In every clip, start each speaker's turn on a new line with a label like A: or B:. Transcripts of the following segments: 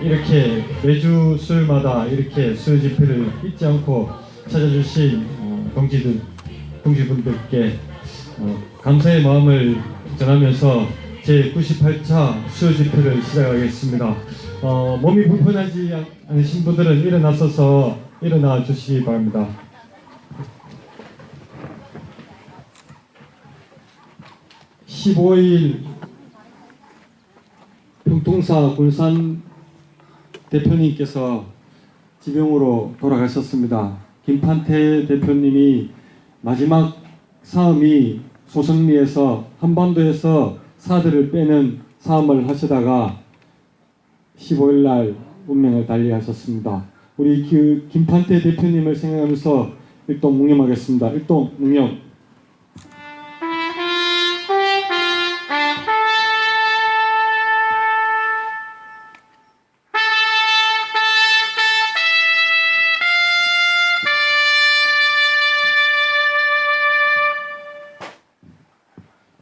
A: 이렇게 매주 수요일마다 이렇게 수요 집회를 잊지 않고 찾아주신 동지분들께 감사의 마음을 전하면서 제 98차 수요 집회를 시작하겠습니다. 몸이 불편하지 않으신 분들은 일어나셔서 일어나 주시기 바랍니다. (15일) 평통사 군산 대표님께서 지병으로 돌아가셨습니다. 김판태 대표님이 마지막 싸움이 소성리에서 한반도에서 사들을 빼는 싸움을 하시다가 15일 날 운명을 달리하셨습니다. 우리 김판태 대표님을 생각하면서 일동 묵념하겠습니다. 일동 묵념.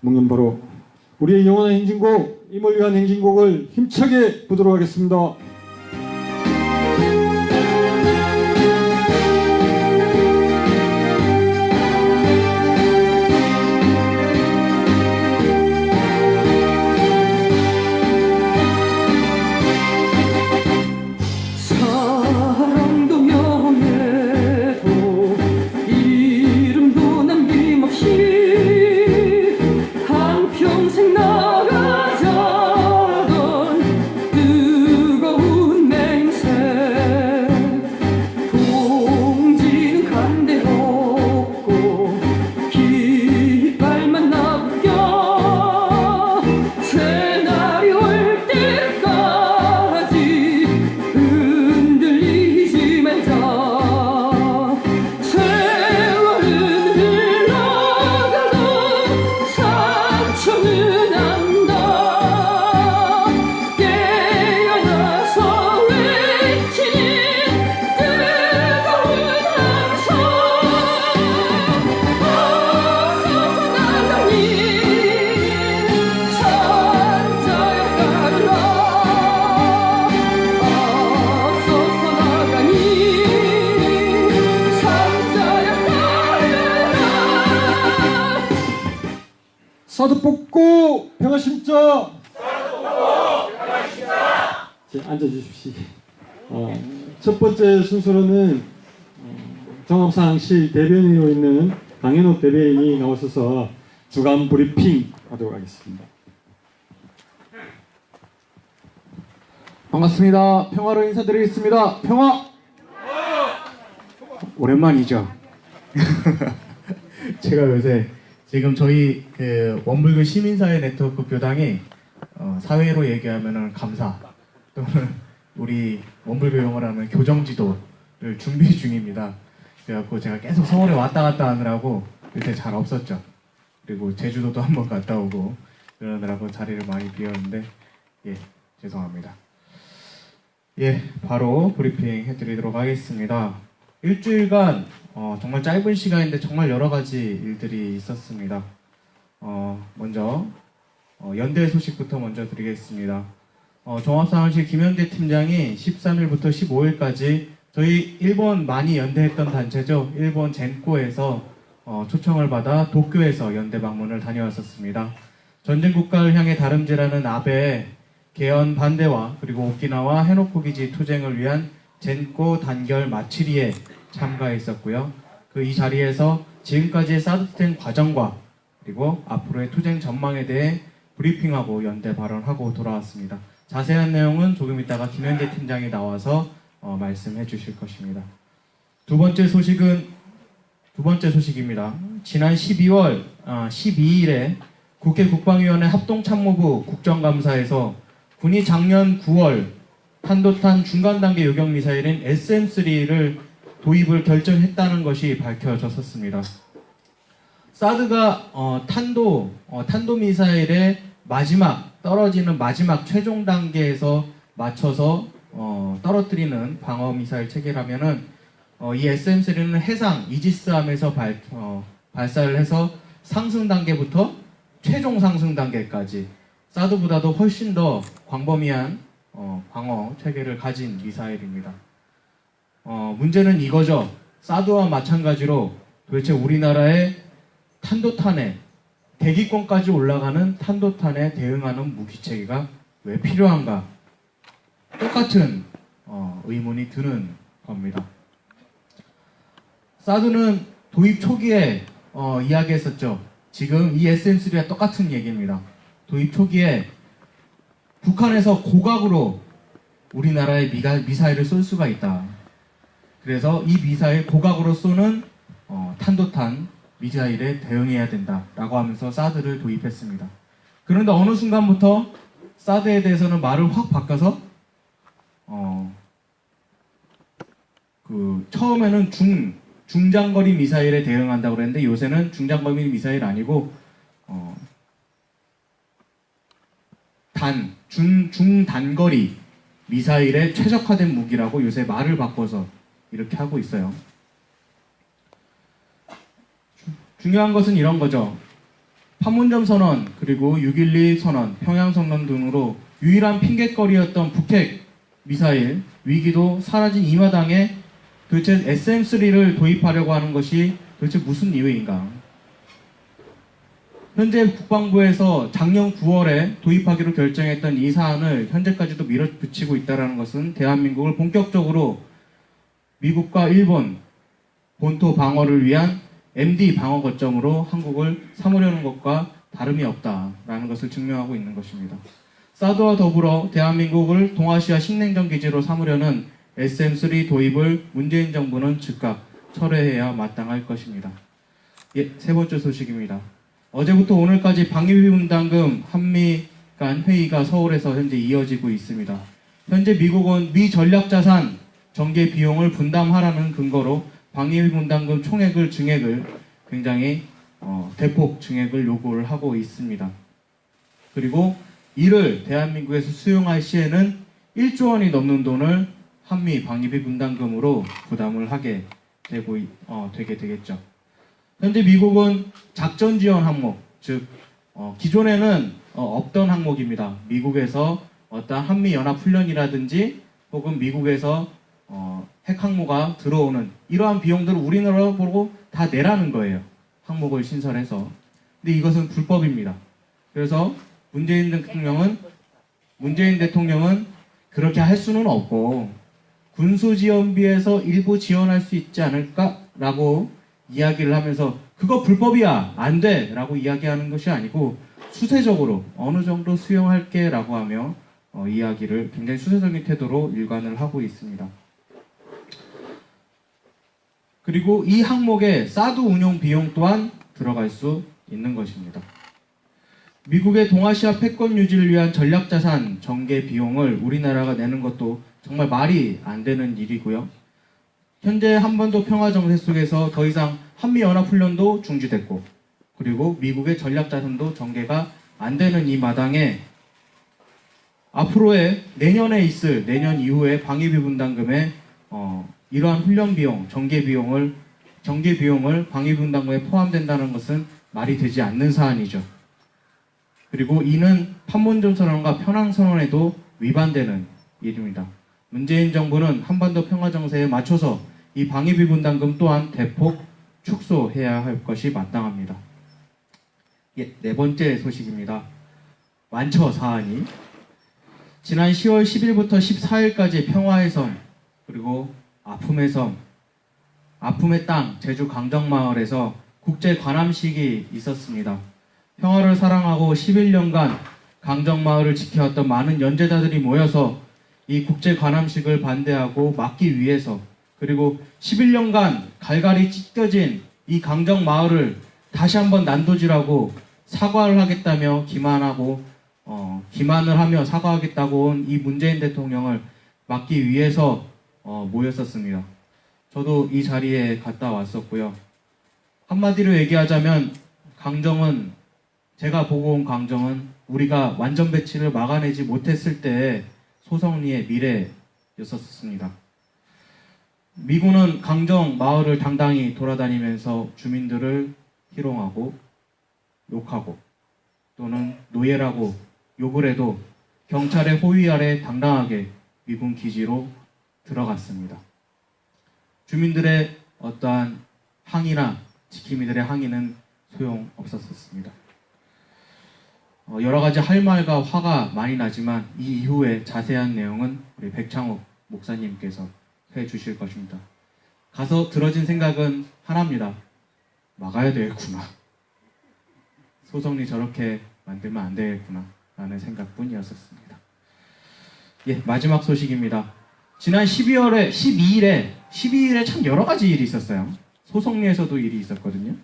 A: 묵념바로 우리의 영원한 행진곡 임을 위한 행진곡을 힘차게 부르도록 하겠습니다.
B: 사랑도 명예도 이름도 남김없이 평생 나가자던 뜨거운 맹세 동지는 간대없고 깃발만 나부겨 새날이 올 때까지 흔들리지 말자. 세월은 흘러가도 저는 안다. 깨어나서 외치는 뜨거운 함성. 앞서서 나가니 산자여 따르라. 앞서서 나가니 산자여 따르라.
A: 사드 뽑고 평화 심자. 앉아주십시오. 첫 번째 순서로는 종합상실 대변인으로 있는 강현옥 대변인이 나오셔서 주간 브리핑 하도록 하겠습니다.
C: 반갑습니다. 평화로 인사드리겠습니다. 평화! 오랜만이죠. 제가 요새 지금 저희 원불교 시민사회 네트워크 교당이 사회로 얘기하면은 감사 또는 우리 원불교 용어로 하면 교정지도를 준비 중입니다. 그래갖고 제가 계속 서울에 왔다 갔다 하느라고 요새 잘 없었죠. 그리고 제주도도 한번 갔다 오고 그러느라고 자리를 많이 비웠는데 죄송합니다. 바로 브리핑 해드리도록 하겠습니다. 일주일간 정말 짧은 시간인데 정말 여러 가지 일들이 있었습니다. 먼저 연대 소식부터 먼저 드리겠습니다. 종합상황실 김현대 팀장이 13일부터 15일까지 저희 일본 많이 연대했던 단체죠. 일본 젠코에서 초청을 받아 도쿄에서 연대 방문을 다녀왔었습니다. 전쟁 국가를 향해 다름질하는 아베의 개헌 반대와 그리고 오키나와 해노쿠 기지 투쟁을 위한 젠코 단결 마치리에 참가했었고요. 이 자리에서 지금까지의 사드텐 과정과 그리고 앞으로의 투쟁 전망에 대해 브리핑하고 연대 발언하고 돌아왔습니다. 자세한 내용은 조금 이따가 김현대 팀장이 나와서 말씀해 주실 것입니다. 두 번째 소식입니다. 지난 12월 12일에 국회 국방위원회 합동참모부 국정감사에서 군이 작년 9월 탄도탄 중간단계 요격미사일인 SM-3를 도입을 결정했다는 것이 밝혀졌었습니다. 사드가 탄도미사일의 떨어지는 마지막 최종 단계에서 맞춰서 떨어뜨리는 방어미사일 체계라면은 이 SM-3는 해상 이지스함에서 발사를 해서 상승 단계부터 최종 상승 단계까지 사드보다도 훨씬 더 광범위한 방어 체계를 가진 미사일입니다. 문제는 이거죠. 사드와 마찬가지로 도대체 우리나라의 탄도탄에 대기권까지 올라가는 탄도탄에 대응하는 무기체계가 왜 필요한가? 똑같은 의문이 드는 겁니다. 사드는 도입 초기에 이야기했었죠. 지금 이 SM3와 똑같은 얘기입니다. 도입 초기에 북한에서 고각으로 우리나라의 미사일을 쏠 수가 있다. 그래서 이 미사일 고각으로 쏘는 탄도탄 미사일에 대응해야 된다라고 하면서 사드를 도입했습니다. 그런데 어느 순간부터 사드에 대해서는 말을 확 바꿔서 처음에는 중장거리 미사일에 대응한다고 그랬는데 요새는 중장거리 미사일 아니고 중단거리 미사일에 최적화된 무기라고 요새 말을 바꿔서 이렇게 하고 있어요. 중요한 것은 이런 거죠. 판문점 선언 그리고 6.12 선언, 평양 선언 등으로 유일한 핑곗거리였던 북핵 미사일 위기도 사라진 이 마당에 도대체 SM3를 도입하려고 하는 것이 도대체 무슨 이유인가? 현재 국방부에서 작년 9월에 도입하기로 결정했던 이 사안을 현재까지도 밀어붙이고 있다는 것은 대한민국을 본격적으로 미국과 일본 본토 방어를 위한 MD 방어 거점으로 한국을 삼으려는 것과 다름이 없다라는 것을 증명하고 있는 것입니다. 사드와 더불어 대한민국을 동아시아 신냉전 기지로 삼으려는 SM3 도입을 문재인 정부는 즉각 철회해야 마땅할 것입니다. 세 번째 소식입니다. 어제부터 오늘까지 방위비분담금 한미 간 회의가 서울에서 현재 이어지고 있습니다. 현재 미국은 미 전략자산 전개 비용을 분담하라는 근거로 방위비분담금 총액을 증액을 굉장히 대폭 증액을 요구를 하고 있습니다. 그리고 이를 대한민국에서 수용할 시에는 1조 원이 넘는 돈을 한미 방위비 분담금으로 부담을 하게 되게 되겠죠. 현재 미국은 작전 지원 항목, 즉 기존에는 없던 항목입니다. 미국에서 어떤 한미 연합 훈련이라든지 혹은 미국에서 핵 항모가 들어오는 이러한 비용들을 우리나라로 다 내라는 거예요. 항목을 신설해서. 근데 이것은 불법입니다. 그래서 문재인 대통령은 그렇게 할 수는 없고 군수지원비에서 일부 지원할 수 있지 않을까라고 이야기를 하면서 그거 불법이야 안 돼 라고 이야기하는 것이 아니고 수세적으로 어느 정도 수용할게 라고 하며 이야기를 굉장히 수세적인 태도로 일관을 하고 있습니다. 그리고 이 항목에 사드 운용 비용 또한 들어갈 수 있는 것입니다. 미국의 동아시아 패권 유지를 위한 전략자산 전개 비용을 우리나라가 내는 것도 정말 말이 안 되는 일이고요. 현재 한반도 평화정세 속에서 더 이상 한미연합훈련도 중지됐고 그리고 미국의 전략자산도 전개가 안 되는 이 마당에 앞으로의 내년 이후에 방위비 분담금에 이러한 훈련 비용, 전개 비용을 방위비 분담금에 포함된다는 것은 말이 되지 않는 사안이죠. 그리고 이는 판문점 선언과 평양 선언에도 위반되는 일입니다. 문재인 정부는 한반도 평화 정세에 맞춰서 이 방위비 분담금 또한 대폭 축소해야 할 것이 마땅합니다. 네 번째 소식입니다. 완처 사안이 지난 10월 10일부터 14일까지 평화의 섬 그리고 아픔의 섬, 아픔의 땅 제주 강정마을에서 국제 관함식이 있었습니다. 평화를 사랑하고 11년간 강정마을을 지켜왔던 많은 연재자들이 모여서 이 국제 관함식을 반대하고 막기 위해서 그리고 11년간 갈갈이 찢겨진 이 강정마을을 다시 한번 난도질하고 사과를 하겠다며 기만을 하며 사과하겠다고 온 이 문재인 대통령을 막기 위해서 모였었습니다. 저도 이 자리에 갔다 왔었고요. 한마디로 얘기하자면 제가 보고 온 강정은 우리가 완전 배치를 막아내지 못했을 때의 소성리의 미래였었습니다. 미군은 강정 마을을 당당히 돌아다니면서 주민들을 희롱하고 욕하고 또는 노예라고 욕을 해도 경찰의 호위 아래 당당하게 미군 기지로 들어갔습니다. 주민들의 어떠한 항의나 지킴이들의 항의는 소용없었습니다. 여러 가지 할 말과 화가 많이 나지만 이 이후에 자세한 내용은 우리 백창욱 목사님께서 해 주실 것입니다. 가서 들어진 생각은 하나입니다. 막아야 되겠구나. 소성리 저렇게 만들면 안 되겠구나 라는 생각뿐이었었습니다. 예, 마지막 소식입니다. 지난 12일에 참 여러 가지 일이 있었어요. 소성리에서도 일이 있었거든요.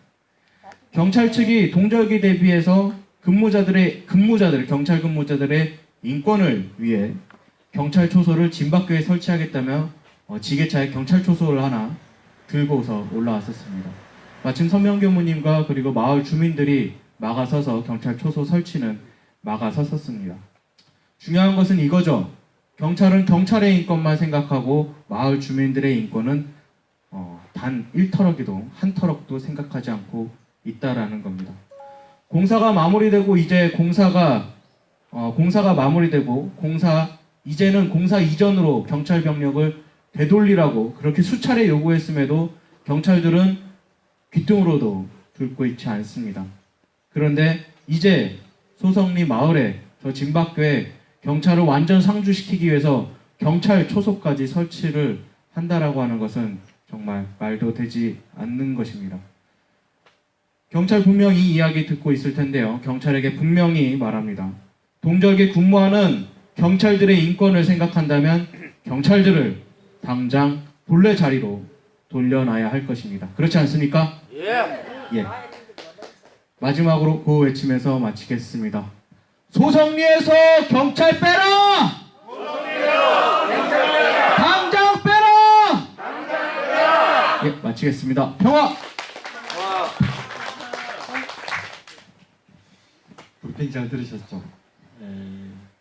C: 경찰 측이 동절기 대비해서 경찰 근무자들의 인권을 위해 경찰 초소를 진박교에 설치하겠다며 지게차에 경찰 초소를 하나 들고서 올라왔었습니다. 마침 서명교무님과 그리고 마을 주민들이 막아서서 경찰 초소 설치는 막아섰었습니다. 중요한 것은 이거죠. 경찰은 경찰의 인권만 생각하고 마을 주민들의 인권은 단 1터럭이도 한 터럭도 생각하지 않고 있다라는 겁니다. 공사가 마무리되고 이제 공사가 마무리되고 이제는 공사 이전으로 경찰 병력을 되돌리라고 그렇게 수차례 요구했음에도 경찰들은 귀뚱으로도 들고 있지 않습니다. 그런데 이제 소성리 마을에 저 진박교에 경찰을 완전 상주시키기 위해서 경찰 초소까지 설치를 한다라고 하는 것은 정말 말도 되지 않는 것입니다. 경찰 분명히 이 이야기 듣고 있을 텐데요. 경찰에게 분명히 말합니다. 동절기 근무하는 경찰들의 인권을 생각한다면 경찰들을 당장 본래 자리로 돌려놔야 할 것입니다. 그렇지 않습니까? 예. 마지막으로 구호 외치면서 마치겠습니다. 소성리에서 경찰 빼라! 당장 빼라! 예, 마치겠습니다. 평화!
A: 브리핑 잘 들으셨죠?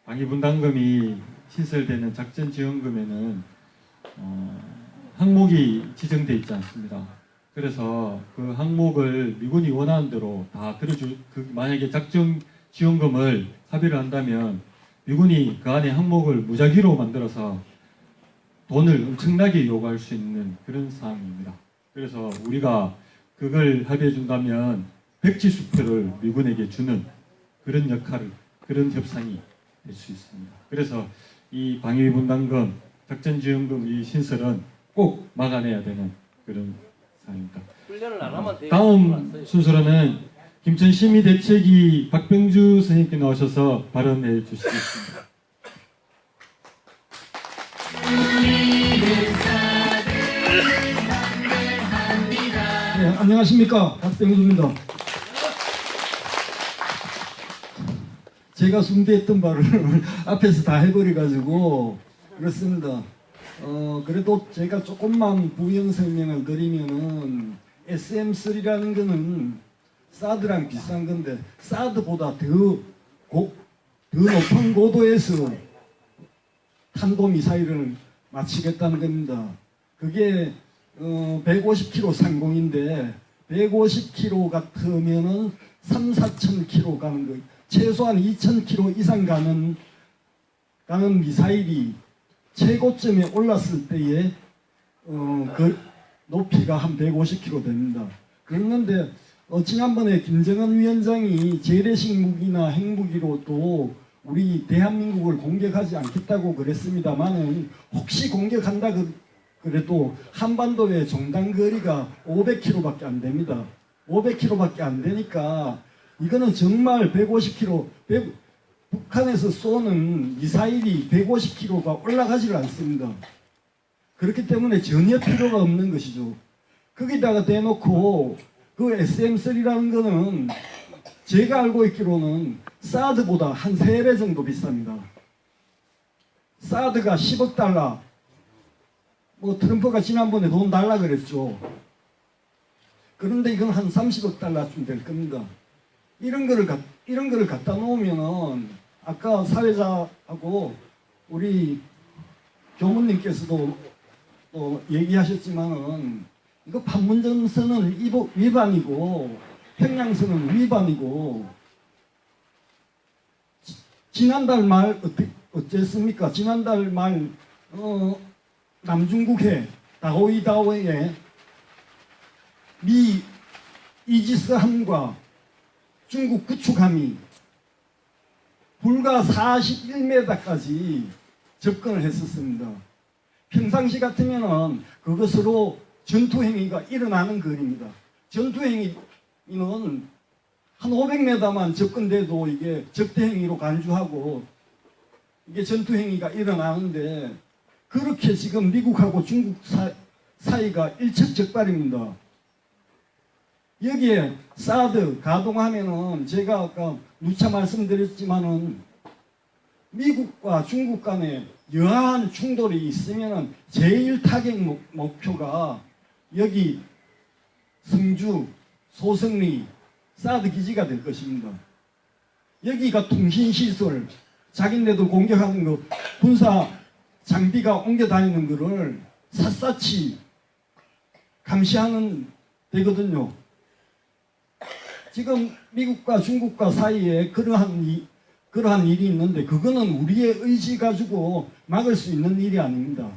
A: 방위분담금이 신설되는 작전지원금에는 항목이 지정되어 있지 않습니다. 그래서 그 항목을 미군이 원하는 대로 다 만약에 작전지원금을 합의를 한다면 미군이 그 안에 항목을 무작위로 만들어서 돈을 엄청나게 요구할 수 있는 그런 상황입니다. 그래서 우리가 그걸 합의해 준다면 백지수표를 미군에게 주는 그런 역할을, 그런 협상이 될 수 있습니다. 그래서 이 방위분담금, 작전지원금 이 신설은 꼭 막아내야 되는 그런 상황입니다.
D: 훈련을 안 하면 돼요.
A: 다음 순서로는 김천시민대책위 박병주 선생님께 나오셔서 발언해 주시겠습니다.
E: 네, 안녕하십니까. 박병주입니다. 제가 숭배했던 바를 앞에서 다 해버려가지고 그렇습니다. 그래도 제가 조금만 부연 설명을 드리면은 SM3라는 거는 사드랑 비슷한 건데 사드보다 더 높은 고도에서 탄도미사일을 맞추겠다는 겁니다. 그게 150km 상공인데 150km 같으면은 3,4,000km 가는 거, 최소한 2,000km 이상 가는 미사일이 최고점에 올랐을 때에 그 높이가 한 150km 됩니다. 그런데 지난번에 김정은 위원장이 재래식 무기나 핵무기로 또 우리 대한민국을 공격하지 않겠다고 그랬습니다만은 혹시 공격한다 그래도 한반도의 종단거리가 500km밖에 안 됩니다. 500km밖에 안 되니까 이거는 정말 150km, 북한에서 쏘는 미사일이 150km가 올라가지를 않습니다. 그렇기 때문에 전혀 필요가 없는 것이죠. 거기다가 대놓고 그 SM3라는 거는 제가 알고 있기로는 사드보다 한 3배 정도 비쌉니다. 사드가 10억 달러, 트럼프가 지난번에 돈 달라 그랬죠. 그런데 이건 한 30억 달러쯤 될 겁니다. 이런 거를 갖다 놓으면은 아까 사회자하고 우리 교무님께서도 또 얘기하셨지만은 이거 판문점선은 위반이고 평양선은 위반이고 지난달 말 어쨌습니까? 지난달 말 남중국해 다오이다오에 미 이지스함과 중국 구축함이 불과 41m까지 접근을 했었습니다. 평상시 같으면은 그것으로 전투행위가 일어나는 거리입니다. 전투행위는 한 500m만 접근돼도 이게 적대행위로 간주하고 이게 전투행위가 일어나는데 그렇게 지금 미국하고 중국 사이가 일촉즉발입니다. 여기에 사드 가동하면은 제가 아까 누차 말씀드렸지만은 미국과 중국 간에 여하한 충돌이 있으면은 제일 타격 목표가 여기 성주, 소성리, 사드 기지가 될 것입니다. 여기가 통신시설, 자기네들 공격하는 거, 군사 장비가 옮겨 다니는 거를 샅샅이 감시하는 데거든요. 지금 미국과 중국과 사이에 그러한 일이 있는데 그거는 우리의 의지 가지고 막을 수 있는 일이 아닙니다.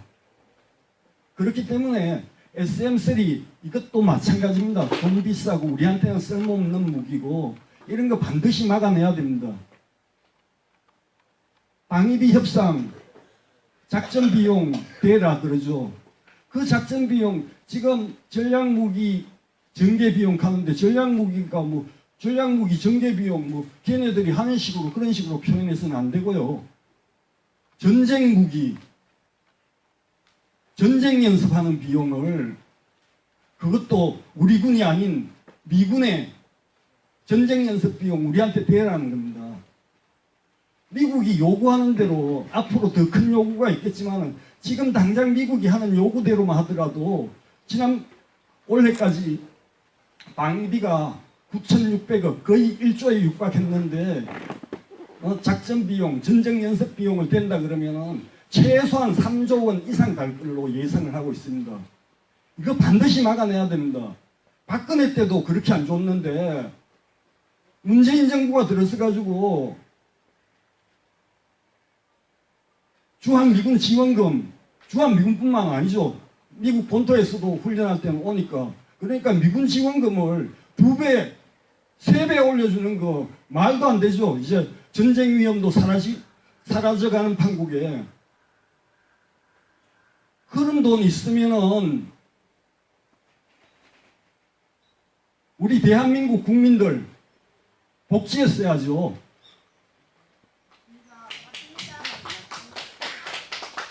E: 그렇기 때문에 SM3 이것도 마찬가지입니다. 돈 비싸고 우리한테는 쓸모없는 무기고 이런 거 반드시 막아내야 됩니다. 방위비 협상 작전 비용 대라 그러죠. 그 작전 비용 지금 전략무기 전개 비용 가는데 전략무기가 뭐 전략무기 전개 비용 뭐 걔네들이 하는 식으로 그런 식으로 표현해서는 안 되고요. 전쟁 무기 전쟁 연습하는 비용을 그것도 우리 군이 아닌 미군의 전쟁 연습 비용 우리한테 대라는 겁니다. 미국이 요구하는 대로 앞으로 더 큰 요구가 있겠지만 지금 당장 미국이 하는 요구대로만 하더라도 지난 올해까지 방위비가 9,600억 거의 1조에 육박했는데 작전 비용, 전쟁 연습 비용을 댄다 그러면은 최소한 3조 원 이상 갈 걸로 예상을 하고 있습니다. 이거 반드시 막아내야 됩니다. 박근혜 때도 그렇게 안 줬는데 문재인 정부가 들어서가지고 주한미군 지원금, 주한미군뿐만 아니죠. 미국 본토에서도 훈련할 때는 오니까. 그러니까 미군 지원금을 2배, 3배 올려주는 거 말도 안 되죠. 이제 전쟁 위험도 사라져가는 판국에. 그런 돈 있으면은 우리 대한민국 국민들 복지했어야죠.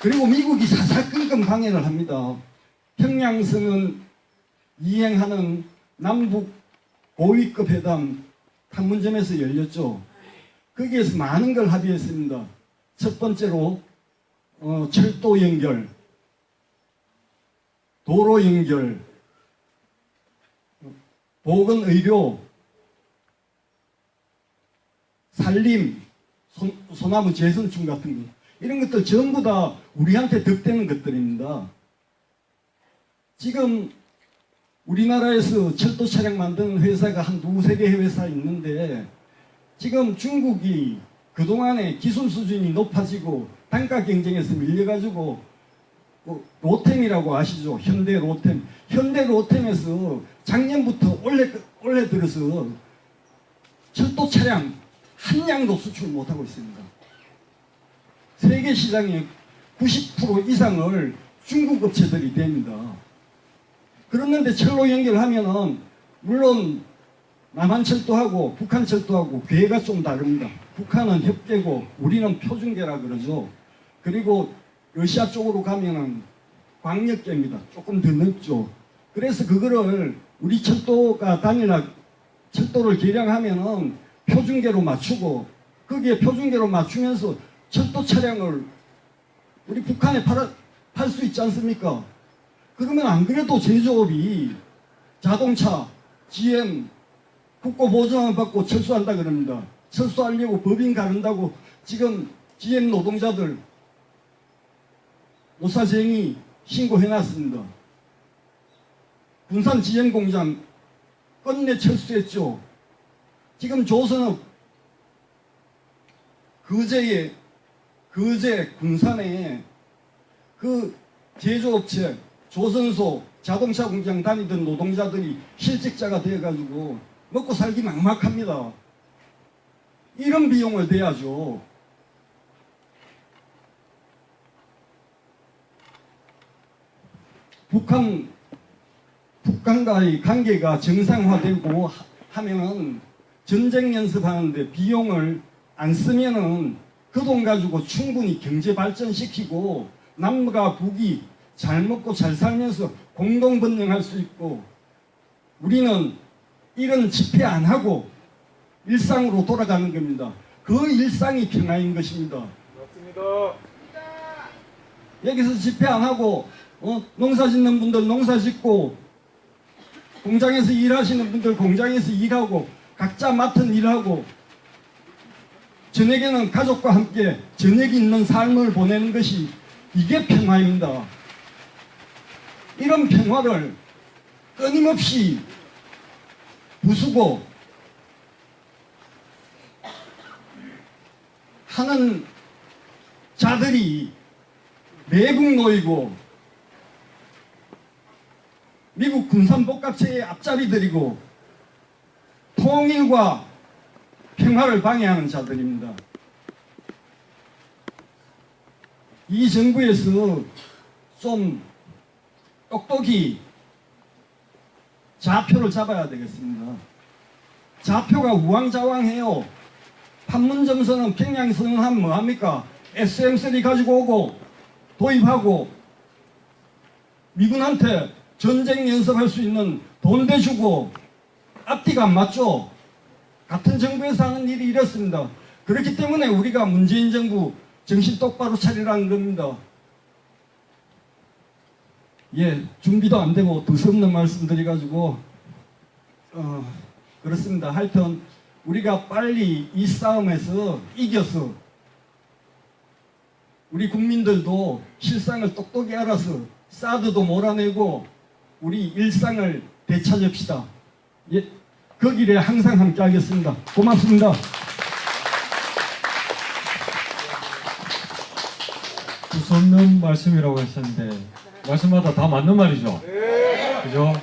E: 그리고 미국이 사사건건 방해를 합니다. 평양성은 이행하는 남북 고위급 회담 판문점에서 열렸죠. 거기에서 많은 걸 합의했습니다. 첫 번째로 철도 연결, 도로 연결, 보건의료, 산림, 소나무 재선충 같은 거 이런 것들 전부 다 우리한테 득되는 것들입니다. 지금 우리나라에서 철도 차량 만드는 회사가 한 2-3개 회사 있는데 지금 중국이 그동안에 기술 수준이 높아지고 단가 경쟁에서 밀려가지고 로템이라고 아시죠? 현대 로템. 현대 로템에서 작년부터 올해 들어서 철도 차량 한 량도 수출 못하고 있습니다. 세계 시장의 90% 이상을 중국 업체들이 됩니다. 그런데 철로 연결하면은 물론 남한철도하고 북한철도하고 궤가 좀 다릅니다. 북한은 협계고 우리는 표준계라 그러죠. 그리고 러시아 쪽으로 가면은 광역계입니다. 조금 더 넓죠. 그래서 그거를 우리 철도가 철도를 개량하면은 표준계로 맞추고 거기에 표준계로 맞추면서 철도 차량을 우리 북한에 팔 수 있지 않습니까? 그러면 안 그래도 제조업이 자동차, GM, 국고보증을 받고 철수한다 그럽니다. 철수하려고 법인 가른다고 지금 GM 노동자들 노사쟁이 신고해놨습니다. 군산 GM 공장 끝내 철수했죠. 지금 조선업 그제에 그제 군산에 그 제조업체 조선소 자동차 공장 다니던 노동자들이 실직자가 되어가지고 먹고 살기 막막합니다. 이런 비용을 대야죠. 북한과의 관계가 정상화되고 하면은 전쟁 연습하는데 비용을 안 쓰면은 그 돈 가지고 충분히 경제 발전시키고 남과 북이 잘 먹고 잘 살면서 공동 번영할 수 있고, 우리는 이런 집회 안 하고 일상으로 돌아가는 겁니다. 그 일상이 평화인 것입니다.
C: 맞습니다.
E: 여기서 집회 안 하고 농사 짓는 분들 농사 짓고, 공장에서 일하시는 분들 공장에서 일하고, 각자 맡은 일하고, 저녁에는 가족과 함께 저녁이 있는 삶을 보내는 것이 이게 평화입니다. 이런 평화를 끊임없이 부수고 하는 자들이 내국 노이고 미국 군산복합체의 앞잡이들이고 통일과 평화를 방해하는 자들입니다. 이 정부에서 좀 똑똑히 좌표를 잡아야 되겠습니다. 좌표가 우왕좌왕해요. 판문점선언, 평양선언하면 뭐합니까? SM3 가지고 오고 도입하고 미군한테 전쟁 연습할 수 있는 돈 대주고, 앞뒤가 안 맞죠? 같은 정부에서 하는 일이 이렇습니다. 그렇기 때문에 우리가 문재인 정부 정신 똑바로 차리라는 겁니다. 예, 준비도 안 되고 두서없는 말씀 드려가지고 그렇습니다. 하여튼 우리가 빨리 이 싸움에서 이겨서 우리 국민들도 실상을 똑똑히 알아서 사드도 몰아내고 우리 일상을 되찾읍시다. 예, 그 길에 항상 함께 하겠습니다. 고맙습니다.
A: 두서없는 말씀이라고 하셨는데 말씀마다 다 맞는 말이죠. 그죠?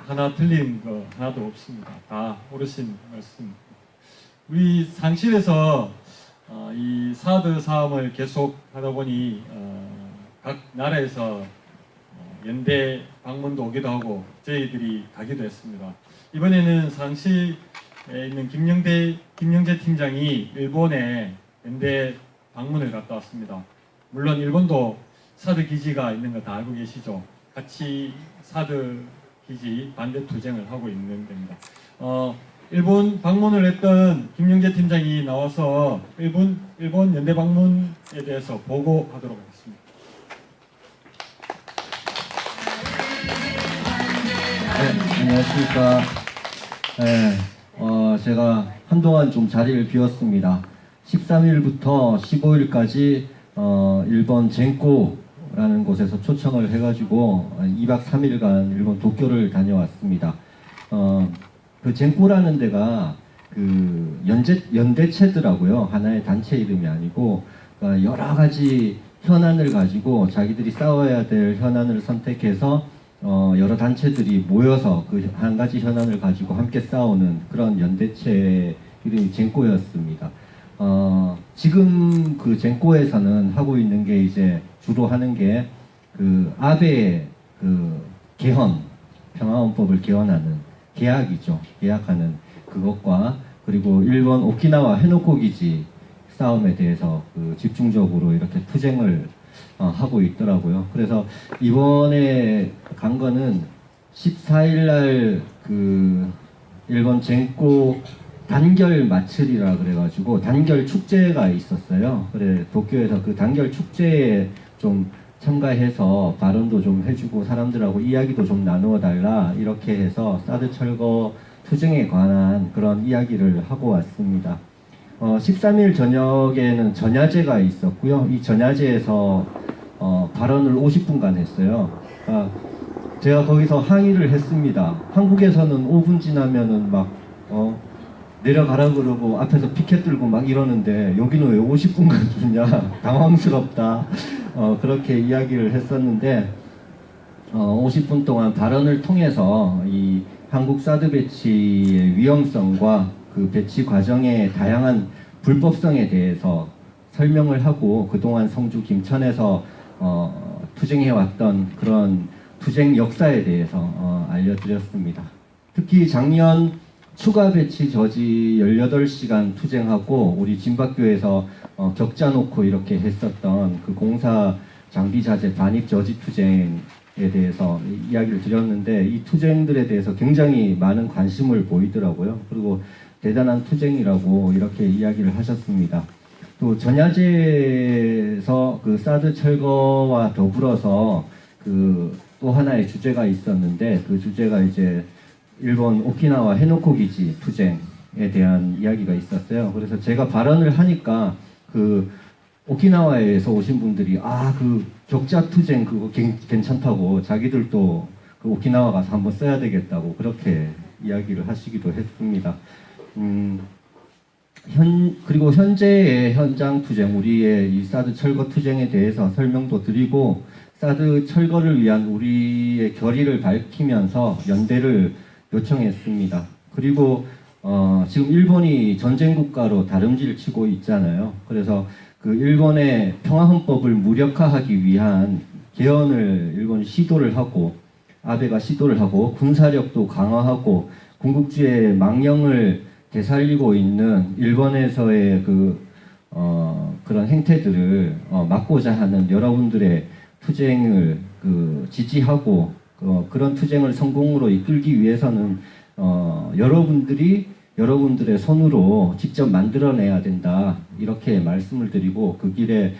A: 하나 틀린 거 하나도 없습니다. 다 옳으신 말씀. 우리 상실에서 이 사드 사업을 계속 하다 보니 각 나라에서 연대 방문도 오기도 하고 저희들이 가기도 했습니다. 이번에는 상실에 있는 김영재 팀장이 일본에 연대 방문을 갔다 왔습니다. 물론 일본도 사드 기지가 있는 거 다 알고 계시죠? 같이 사드 기지 반대 투쟁을 하고 있는 겁니다. 일본 방문을 했던 김영재 팀장이 나와서 일본 연대 방문에 대해서 보고하도록 하겠습니다.
D: 네, 안녕하십니까. 네, 제가 한동안 좀 자리를 비웠습니다. 13일부터 15일까지 일본 젠코라는 곳에서 초청을 해가지고 2박 3일간 일본 도쿄를 다녀왔습니다. 그 젠코라는 데가 그 연대체더라고요. 하나의 단체 이름이 아니고, 그러니까 여러 가지 현안을 가지고 자기들이 싸워야 될 현안을 선택해서 여러 단체들이 모여서 그 한 가지 현안을 가지고 함께 싸우는 그런 연대체 이름이 젠코였습니다. 지금 그 젠코에서는 하고 있는 게 이제 주로 하는 게 그 아베의 그 개헌, 평화헌법을 개헌하는 계약이죠. 계약하는 그것과, 그리고 일본 오키나와 해노코 기지 싸움에 대해서 그 집중적으로 이렇게 투쟁을 하고 있더라고요. 그래서 이번에 간 거는 14일날 그 일본 젠코 단결 마츠리라 그래가지고 단결 축제가 있었어요. 그래 도쿄에서 그 단결 축제에 좀 참가해서 발언도 좀 해주고 사람들하고 이야기도 좀 나누어 달라, 이렇게 해서 사드 철거 투쟁에 관한 그런 이야기를 하고 왔습니다. 13일 저녁에는 전야제가 있었고요. 이 전야제에서 발언을 50분간 했어요. 제가 거기서 항의를 했습니다. 한국에서는 5분 지나면은 막 내려가라 그러고 앞에서 피켓 들고 막 이러는데 여기는 왜 50분간 주냐 당황스럽다 그렇게 이야기를 했었는데 50분 동안 발언을 통해서 이 한국 사드 배치의 위험성과 그 배치 과정의 다양한 불법성에 대해서 설명을 하고 그동안 성주 김천에서 투쟁해왔던 그런 투쟁 역사에 대해서 알려드렸습니다. 특히 작년 추가 배치 저지 18시간 투쟁하고 우리 진박교에서 격자 놓고 이렇게 했었던 그 공사 장비 자재 반입 저지 투쟁에 대해서 이야기를 드렸는데 이 투쟁들에 대해서 굉장히 많은 관심을 보이더라고요. 그리고 대단한 투쟁이라고 이렇게 이야기를 하셨습니다. 또 전야제에서 그 사드 철거와 더불어서 그 또 하나의 주제가 있었는데 그 주제가 이제 일본 오키나와 해노코 기지 투쟁에 대한 이야기가 있었어요. 그래서 제가 발언을 하니까 그 오키나와에서 오신 분들이 그 격자 투쟁 그거 괜찮다고 자기들도 그 오키나와 가서 한번 써야 되겠다고 그렇게 이야기를 하시기도 했습니다. 그리고 현재의 현장 투쟁, 우리의 이 사드 철거 투쟁에 대해서 설명도 드리고 사드 철거를 위한 우리의 결의를 밝히면서 연대를 요청했습니다. 그리고 지금 일본이 전쟁 국가로 다름질 치고 있잖아요. 그래서 그 일본의 평화헌법을 무력화하기 위한 개헌을 일본이 시도를 하고 아베가 시도를 하고 군사력도 강화하고 군국주의 망령을 되살리고 있는 일본에서의 그런 행태들을 막고자 하는 여러분들의 투쟁을 지지하고 그런 투쟁을 성공으로 이끌기 위해서는 여러분들의 손으로 직접 만들어내야 된다 이렇게 말씀을 드리고 그 길에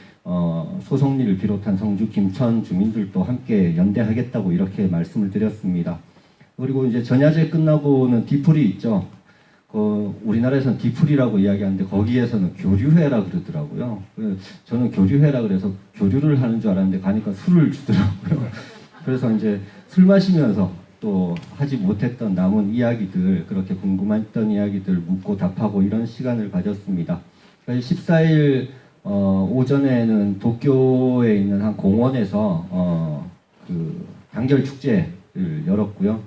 D: 소송리를 비롯한 성주 김천 주민들도 함께 연대하겠다고 이렇게 말씀을 드렸습니다. 그리고 이제 전야제 끝나고는 뒤풀이 있죠. 우리나라에서는 뒤풀이라고 이야기하는데 거기에서는 교류회라 그러더라고요. 저는 교류회라 그래서 교류를 하는 줄 알았는데 가니까 술을 주더라고요. 그래서 이제 술 마시면서 또 하지 못했던 남은 이야기들, 그렇게 궁금했던 이야기들 묻고 답하고 이런 시간을 가졌습니다. 14일 오전에는 도쿄에 있는 한 공원에서 그 단결 축제를 열었고요.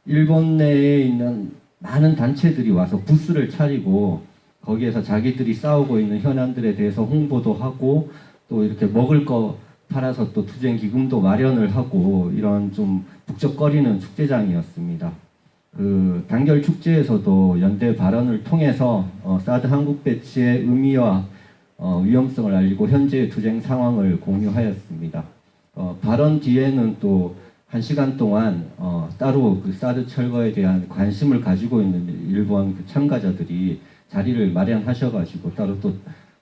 D: 일본 내에 있는 많은 단체들이 와서 부스를 차리고 거기에서 자기들이 싸우고 있는 현안들에 대해서 홍보도 하고 또 이렇게 먹을 거 팔아서 또 투쟁 기금도 마련을 하고 이런 좀 북적거리는 축제장이었습니다. 그 단결 축제에서도 연대 발언을 통해서 사드 한국 배치의 의미와 위험성을 알리고 현재의 투쟁 상황을 공유하였습니다. 발언 뒤에는 또 1시간 동안 따로 그 사드 철거에 대한 관심을 가지고 있는 일본 그 참가자들이 자리를 마련하셔가지고 따로 또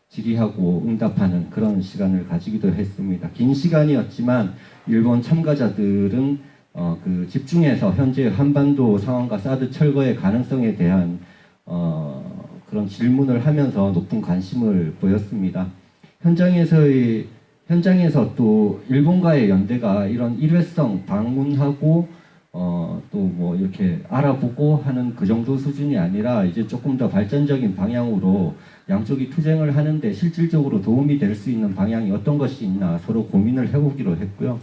D: 질의하고 응답하는 그런 시간을 가지기도 했습니다. 긴 시간이었지만 일본 참가자들은 그 집중해서 현재 한반도 상황과 사드 철거의 가능성에 대한 그런 질문을 하면서 높은 관심을 보였습니다. 현장에서 또 일본과의 연대가 이런 일회성 방문하고 또 뭐 이렇게 알아보고 하는 그 정도 수준이 아니라 이제 조금 더 발전적인 방향으로 양쪽이 투쟁을 하는데 실질적으로 도움이 될 수 있는 방향이 어떤 것이 있나 서로 고민을 해보기로 했고요.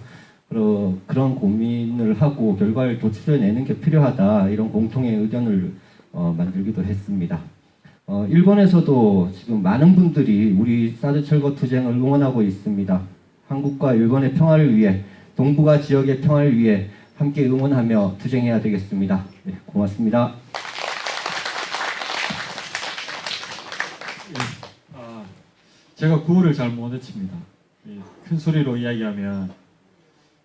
D: 그런 고민을 하고 결과를 도출해내는 게 필요하다 이런 공통의 의견을 만들기도 했습니다. 일본에서도 지금 많은 분들이 우리 사드 철거 투쟁을 응원하고 있습니다. 한국과 일본의 평화를 위해, 동북아 지역의 평화를 위해 함께 응원하며 투쟁해야 되겠습니다. 네, 고맙습니다.
A: 제가 구호를 잘 못 외칩니다. 큰 소리로 이야기하면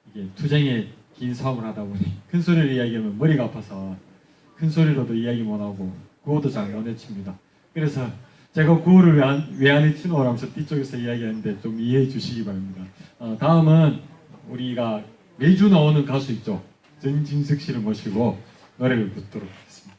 A: 이게 투쟁에 긴 싸움을 하다 보니 큰 소리로 이야기하면 머리가 아파서 큰 소리로도 이야기 못하고 구호도 잘 못 외칩니다. 그래서 제가 구호를 왜 안 외치노 하면서 뒤쪽에서 이야기하는데 좀 이해해 주시기 바랍니다. 다음은 우리가 매주 나오는 가수 있죠. 전진석 씨를 모시고 노래를 듣도록 하겠습니다.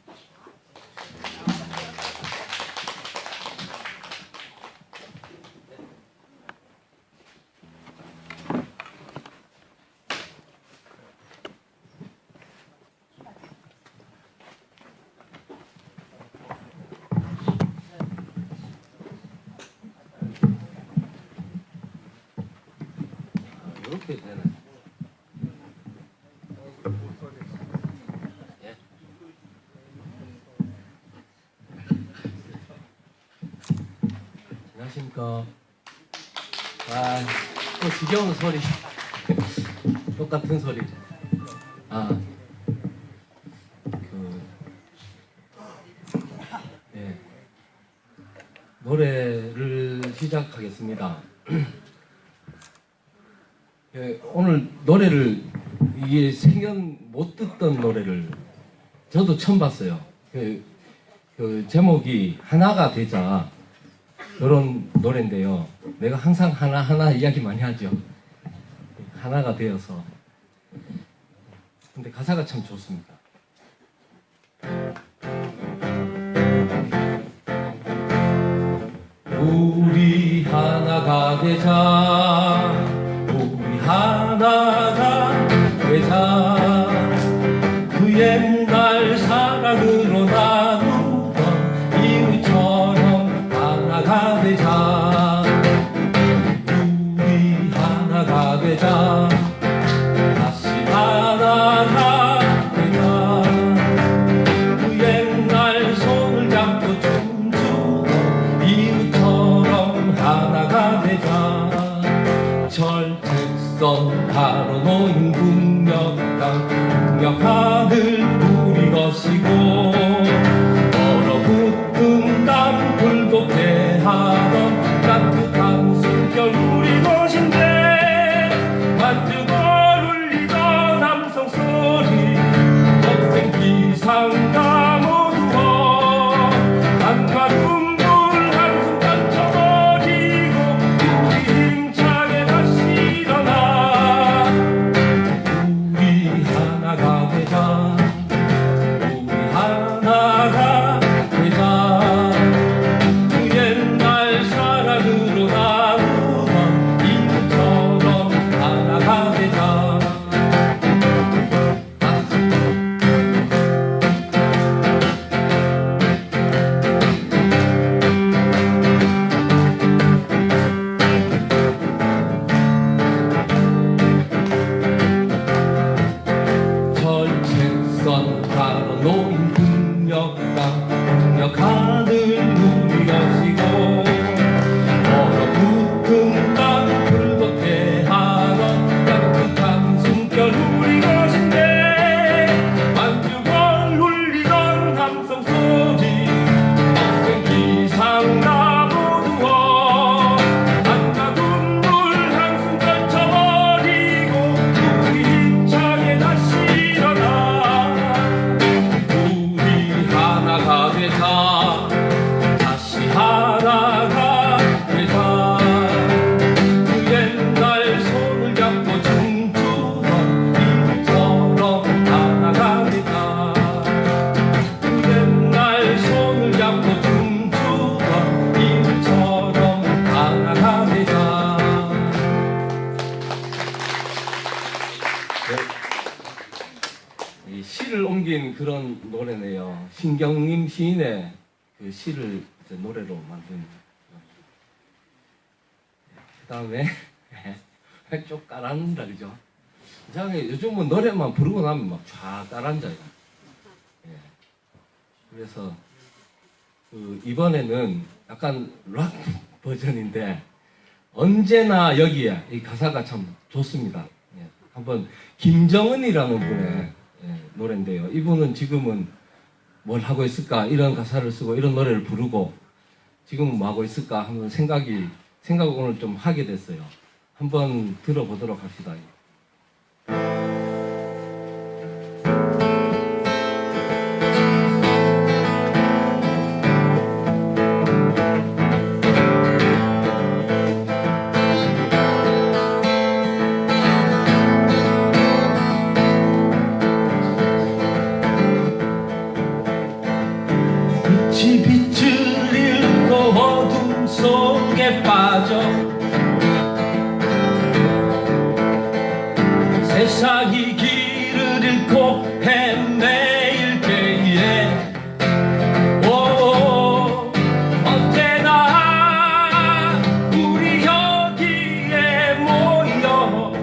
F: 이렇게 되나? 예. 안녕하십니까. 또 지겨운 소리. 똑같은 소리. 네. 노래를 시작하겠습니다. 예, 오늘 노래를 이게 생전 못 듣던 노래를 저도 처음 봤어요. 그 제목이 하나가 되자 이런 노래인데요. 내가 항상 하나 이야기 많이 하죠. 하나가 되어서. 근데 가사가 참 좋습니다. 우리 하나가 되자, 우리 하나가 되자. 그 옛날 사랑으로 나누던 이웃처럼 하나가 되자. 우리 하나가 되자, 다시 하나가 되자. 그 옛날 손을 잡고 춤추던 이웃처럼 하나가 되자. 철책선 가로놓인 국력당, 국력하늘 우리 것이고, 얼어붙은 땀 굴곡해 하던 따뜻한 숨결 우리 것인데, 만주고 울리던 함성 소리, 역생 기상가 모두어 한과 눈물 한숨 떨쳐버리고 우리 힘차게 다시 일어나. 우리 하나가 되자, 우리 하나가 되자. 그 옛날 사랑으로 나누던 이웃처럼 하나가 되자. 철책선 가로놓인 국력당, 국력하늘 우리 것이고, 얼어붙은 땀 굴곡해 하던 따뜻한 숨결 우리 것인데, 만주걸 울리던 함성 소리, 억센 기상가 모두어 한가 눈물 한숨 떨쳐버리고 우리 힘차게 다시 일어나. 우리 하나가 되자, 다시 하나가 되자. 그 옛날 손을 잡고 춤추던 이웃처럼 하나가 되자. 그 옛날 손을 잡고 춤추던 이웃처럼 하나가 되자. 이 시를 옮긴 그런 노래네요. 신경림 시인의 그 시를 이제 노래로 만든. 그 다음에 쭉 깔아앉는다, 그죠? 이상하게 요즘은 노래만 부르고 나면 막 쫙 깔아앉아요. 예. 그래서 그 이번에는 약간 락 버전인데 언제나 여기에 이 가사가 참 좋습니다. 예. 한번 김정은이라는 분의 노래인데요. 이분은 지금은 뭘 하고 있을까, 이런 가사를 쓰고 이런 노래를 부르고 지금은 뭐 하고 있을까 하는 생각을 오늘 좀 하게 됐어요. 한번 들어보도록 합시다. 빛이 빛을 잃고 어둠 속에 빠져 세상이 길을 잃고 헤매일 때에 언제나 우리 여기에 모여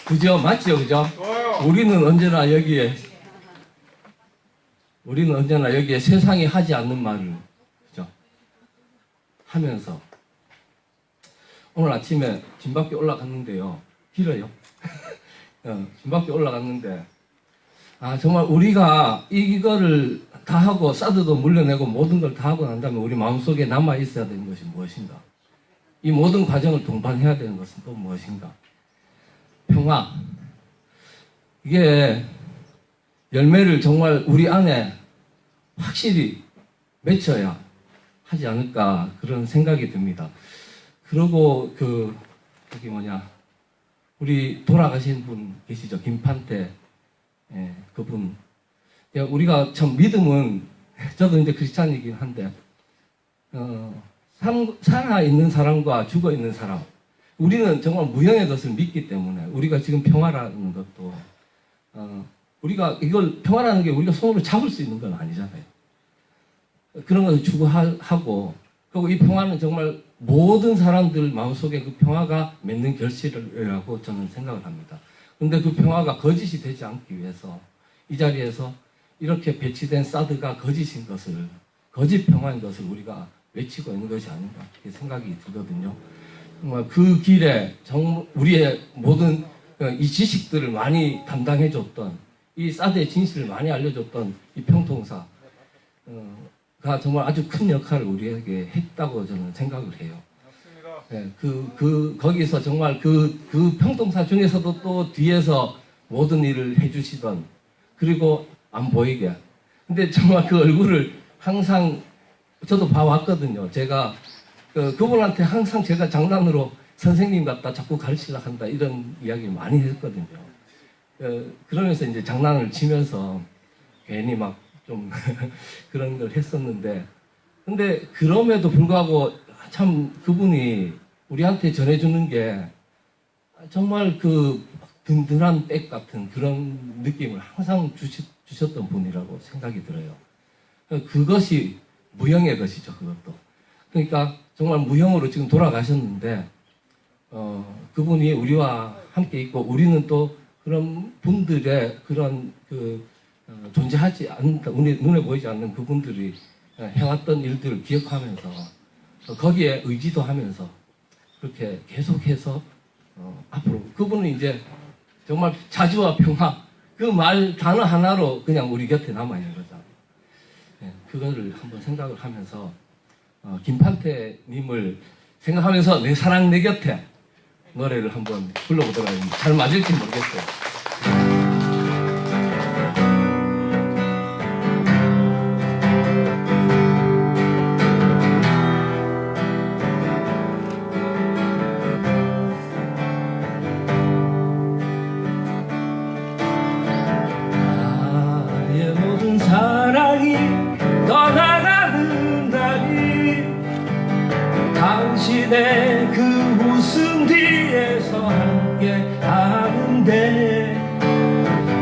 F: 그죠? 맞죠? 그죠? 우리는 언제나 여기에 세상이 하지 않는 말을, 그죠? 하면서. 오늘 아침에 집 밖에 올라갔는데요. 길어요. 집 밖에 올라갔는데, 정말 우리가 이거를 다 하고, 사드도 물려내고 모든 걸 다 하고 난 다음에 우리 마음속에 남아 있어야 되는 것이 무엇인가? 이 모든 과정을 동반해야 되는 것은 또 무엇인가? 평화. 이게 열매를 정말 우리 안에 확실히 맺혀야 하지 않을까 그런 생각이 듭니다. 그리고 우리 돌아가신 분 계시죠? 김판태. 그분. 우리가 참 믿음은, 저도 이제 크리스찬이긴 한데, 살아있는 사람과 죽어있는 사람. 우리는 정말 무형의 것을 믿기 때문에, 우리가 지금 평화라는 것도, 우리가 이걸 평화라는 게 우리가 손으로 잡을 수 있는 건 아니잖아요. 그런 것을 추구하고, 그리고 이 평화는 정말 모든 사람들 마음속에 그 평화가 맺는 결실이라고 저는 생각을 합니다. 그런데 그 평화가 거짓이 되지 않기 위해서 이 자리에서 이렇게 배치된 사드가 거짓인 것을, 거짓 평화인 것을 우리가 외치고 있는 것이 아닌가 그렇게 생각이 들거든요. 정말 그 길에 우리의 모든 이 지식들을 많이 담당해줬던, 이 사드의 진실을 많이 알려줬던 이 평통사가 정말 아주 큰 역할을 우리에게 했다고 저는 생각을 해요. 거기서 정말 그 평통사 중에서도 또 뒤에서 모든 일을 해주시던, 그리고 안 보이게. 근데 정말 그 얼굴을 항상 저도 봐왔거든요. 제가 그분한테 항상 제가 장난으로 선생님 같다, 자꾸 가르치려 한다, 이런 이야기를 많이 했거든요. 그러면서 이제 장난을 치면서 괜히 막 좀 그런 걸 했었는데, 근데 그럼에도 불구하고 참 그분이 우리한테 전해주는 게 정말 그 든든한 백 같은 그런 느낌을 항상 주셨던 분이라고 생각이 들어요. 그것이 무형의 것이죠, 그것도. 그러니까 정말 무형으로 지금 돌아가셨는데, 그분이 우리와 함께 있고, 우리는 또 그런 분들의 그런 존재하지 않는다, 눈에 보이지 않는 그분들이 해왔던 일들을 기억하면서, 거기에 의지도 하면서, 그렇게 계속해서, 앞으로, 그분은 이제 정말 자주와 평화, 그 단어 하나로 그냥 우리 곁에 남아있는 거죠. 그거를 한번 생각을 하면서, 김판태님을 생각하면서 내 사랑 내 곁에 노래를 한번 불러보도록 하겠습니다. 잘 맞을지 모르겠어요.
G: 나의 모든 사랑이 떠나가는 날이 당신의 그 웃음 뒤에서 함께 하는데,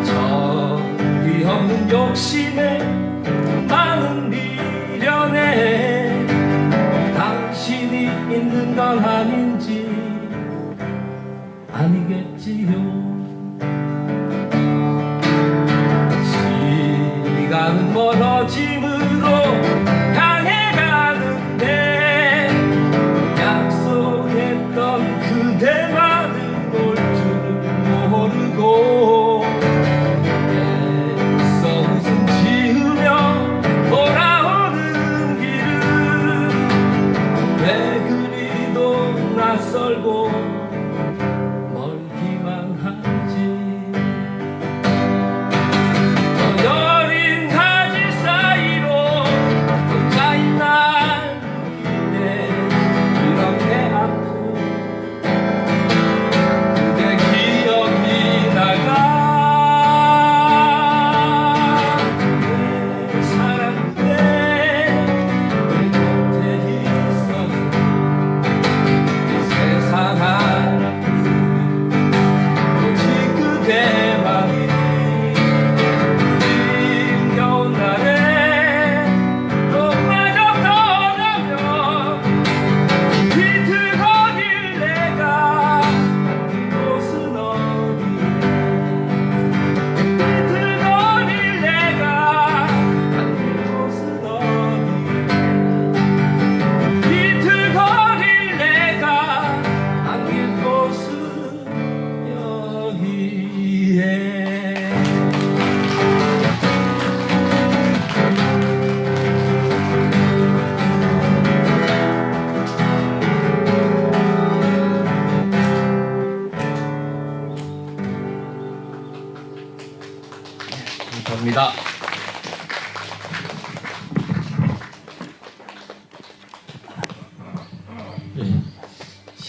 G: 정이 없는 욕심에 많은 미련에 당신이 있는 건 아닌지 아니겠지요. 시간은 멀어짐으로 향해 가는데 약속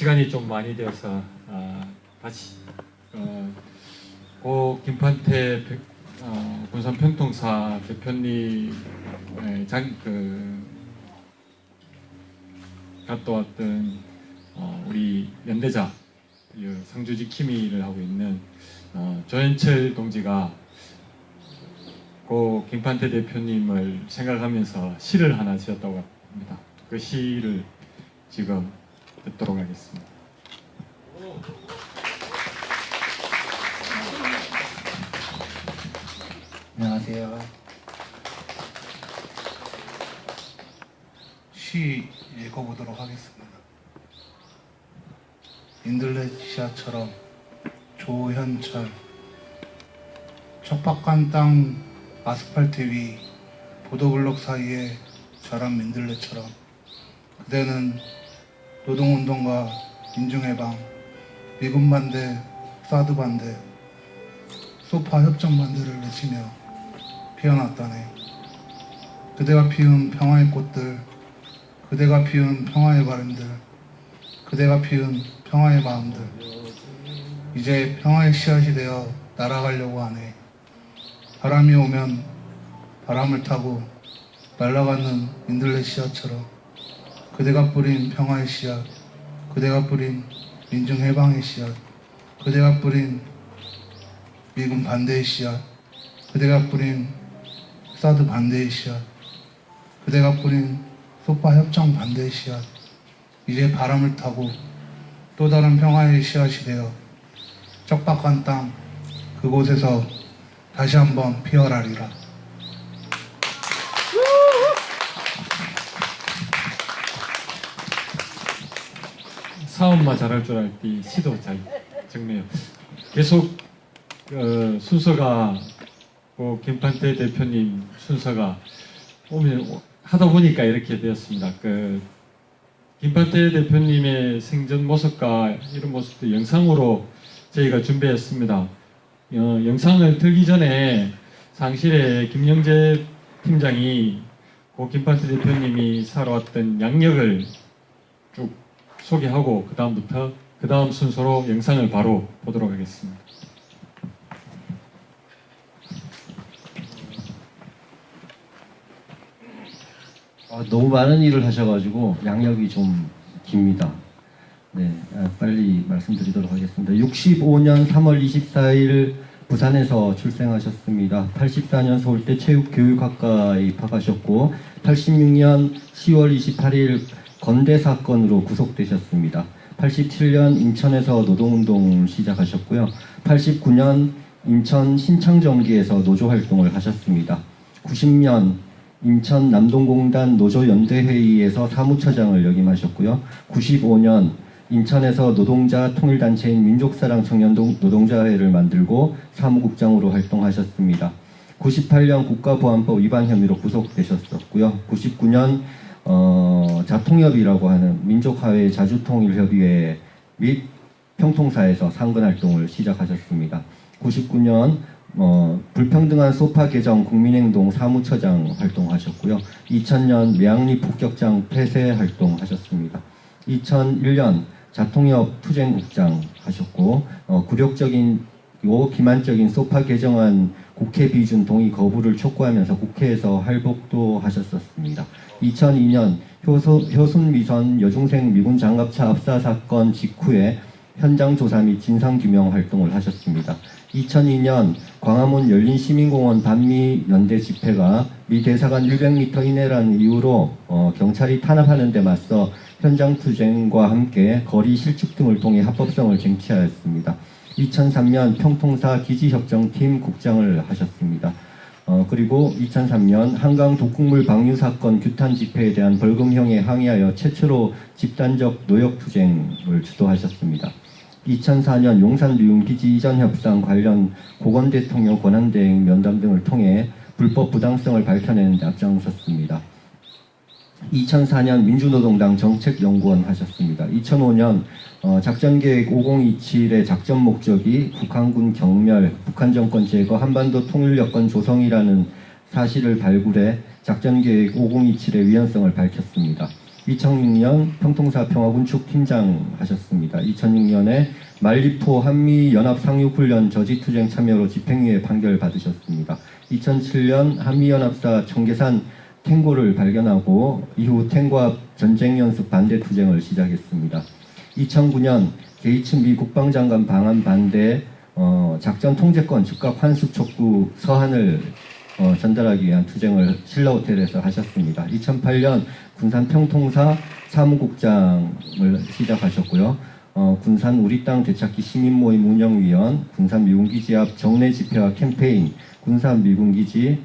A: 시간이 좀 많이 되어서 다시 고 김판태 군산 평통사 대표님 갔다 왔던 우리 연대자 상주 지킴이를 하고 있는 조현철 동지가 고 김판태 대표님을 생각하면서 시를 하나 지었다고 합니다. 그 시를 지금 듣도록 하겠습니다.
H: 안녕하세요. 시 읽어보도록 하겠습니다. 인들레시아처럼 조현철. 척박한 땅 아스팔트 위 보도블록 사이에 자란 민들레처럼 그대는 노동운동과 민중해방, 미군 반대, 사드 반대, 소파 협정 반대를 외치며 피어났다네. 그대가 피운 평화의 꽃들, 그대가 피운 평화의 바람들, 그대가 피운 평화의 마음들, 이제 평화의 씨앗이 되어 날아가려고 하네. 바람이 오면 바람을 타고 날아가는 인들레시아처럼 그대가 뿌린 평화의 씨앗, 그대가 뿌린 민중해방의 씨앗, 그대가 뿌린 미군 반대의 씨앗, 그대가 뿌린 사드 반대의 씨앗, 그대가 뿌린 소파 협정 반대의 씨앗, 이제 바람을 타고 또 다른 평화의 씨앗이 되어 척박한 땅 그곳에서 다시 한번 피어나리라.
A: 사업만 잘할 줄 알지 시도 잘 적네요. 계속 순서가 김판태 대표님 순서가 하다 보니까 이렇게 되었습니다. 김판태 대표님의 생전 모습과 이런 모습도 영상으로 저희가 준비했습니다. 영상을 틀기 전에 상실에 김영재 팀장이 김판태 대표님이 살아왔던 양력을 쭉 소개하고 그 다음 순서로 영상을 바로 보도록 하겠습니다.
D: 너무 많은 일을 하셔가지고 양력이 좀 깁니다. 네, 빨리 말씀드리도록 하겠습니다. 65년 3월 24일 부산에서 출생하셨습니다. 84년 서울대 체육교육학과에 입학하셨고 86년 10월 28일 건대 사건으로 구속되셨습니다. 87년 인천에서 노동운동을 시작하셨고요. 89년 인천 신창전기에서 노조활동을 하셨습니다. 90년 인천 남동공단 노조연대회의에서 사무처장을 역임하셨고요. 95년 인천에서 노동자 통일단체인 민족사랑 청년동 노동자회를 만들고 사무국장으로 활동하셨습니다. 98년 국가보안법 위반 혐의로 구속되셨었고요. 99년 자통협이라고 하는 민족화해 자주통일협의회 및 평통사에서 상근활동을 시작하셨습니다. 99년 불평등한 소파 개정 국민행동 사무처장 활동하셨고요. 2000년 매양리 폭격장 폐쇄 활동하셨습니다. 2001년 자통협 투쟁국장 하셨고 굴욕적인 기만적인 소파 개정안 국회 비준 동의 거부를 촉구하면서 국회에서 할복도 하셨었습니다. 2002년 효순미선 여중생 미군 장갑차 압사 사건 직후에 현장 조사 및 진상규명 활동을 하셨습니다. 2002년 광화문 열린시민공원 반미 연대 집회가 미 대사관 100m 이내라는 이유로 경찰이 탄압하는 데 맞서 현장 투쟁과 함께 거리 실축 등을 통해 합법성을 쟁취하였습니다. 2003년 평통사 기지협정팀 국장을 하셨습니다. 그리고 2003년 한강 독극물 방류 사건 규탄 집회에 대한 벌금형에 항의하여 최초로 집단적 노역 투쟁을 주도하셨습니다. 2004년 용산 류용기지 이전 협상 관련 고건 대통령 권한대행 면담 등을 통해 불법 부당성을 밝혀내는 데 앞장섰습니다. 2004년 민주노동당 정책연구원 하셨습니다. 2005년 작전계획 5027의 작전 목적이 북한군 경멸, 북한 정권 제거, 한반도 통일 여건 조성이라는 사실을 발굴해 작전계획 5027의 위헌성을 밝혔습니다. 2006년 평통사 평화군축팀장 하셨습니다. 2006년에 말리포 한미연합 상륙훈련 저지투쟁 참여로 집행유예 판결 받으셨습니다. 2007년 한미연합사 청계산 탱고를 발견하고 이후 탱고합 전쟁연습 반대 투쟁을 시작했습니다. 2009년 게이츠 미 국방장관 방한 반대 작전 통제권 즉각 환수 촉구 서한을 전달하기 위한 투쟁을 신라호텔에서 하셨습니다. 2008년 군산 평통사 사무국장을 시작하셨고요. 군산 우리 땅 되찾기 시민모임 운영위원, 군산 미군기지 앞 정례 집회와 캠페인, 군산 미군기지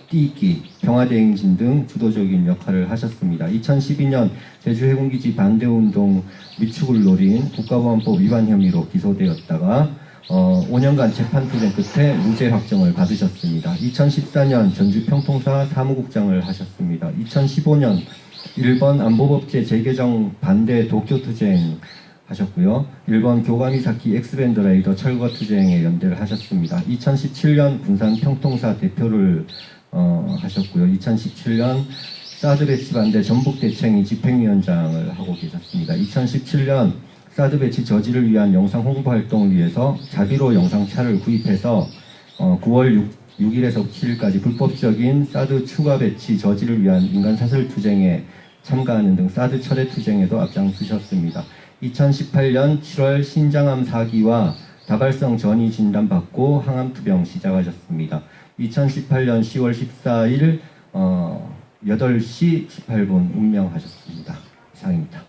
D: 띠기, 평화대행진 등 주도적인 역할을 하셨습니다. 2012년 제주해군기지 반대운동 위축을 노린 국가보안법 위반 혐의로 기소되었다가 5년간 재판투쟁 끝에 무죄 확정을 받으셨습니다. 2014년 전주 평통사 사무국장을 하셨습니다. 2015년 일본 안보법제 재개정 반대 도쿄투쟁 하셨고요. 일본 교과미사키 엑스밴드 라이더 철거 투쟁에 연대를 하셨습니다. 2017년 군산 평통사 대표를 하셨고요. 2017년 사드 배치 반대 전북 대책위 집행위원장을 하고 계셨습니다. 2017년 사드 배치 저지를 위한 영상 홍보 활동을 위해서 자비로 영상차를 구입해서 9월 6일에서 7일까지 불법적인 사드 추가 배치 저지를 위한 인간 사슬 투쟁에 참가하는 등 사드 철회 투쟁에도 앞장서셨습니다. 2018년 7월 신장암 사기와 다발성 전이 진단받고 항암 투병 시작하셨습니다. 2018년 10월 14일 8시 18분 운명하셨습니다. 이상입니다.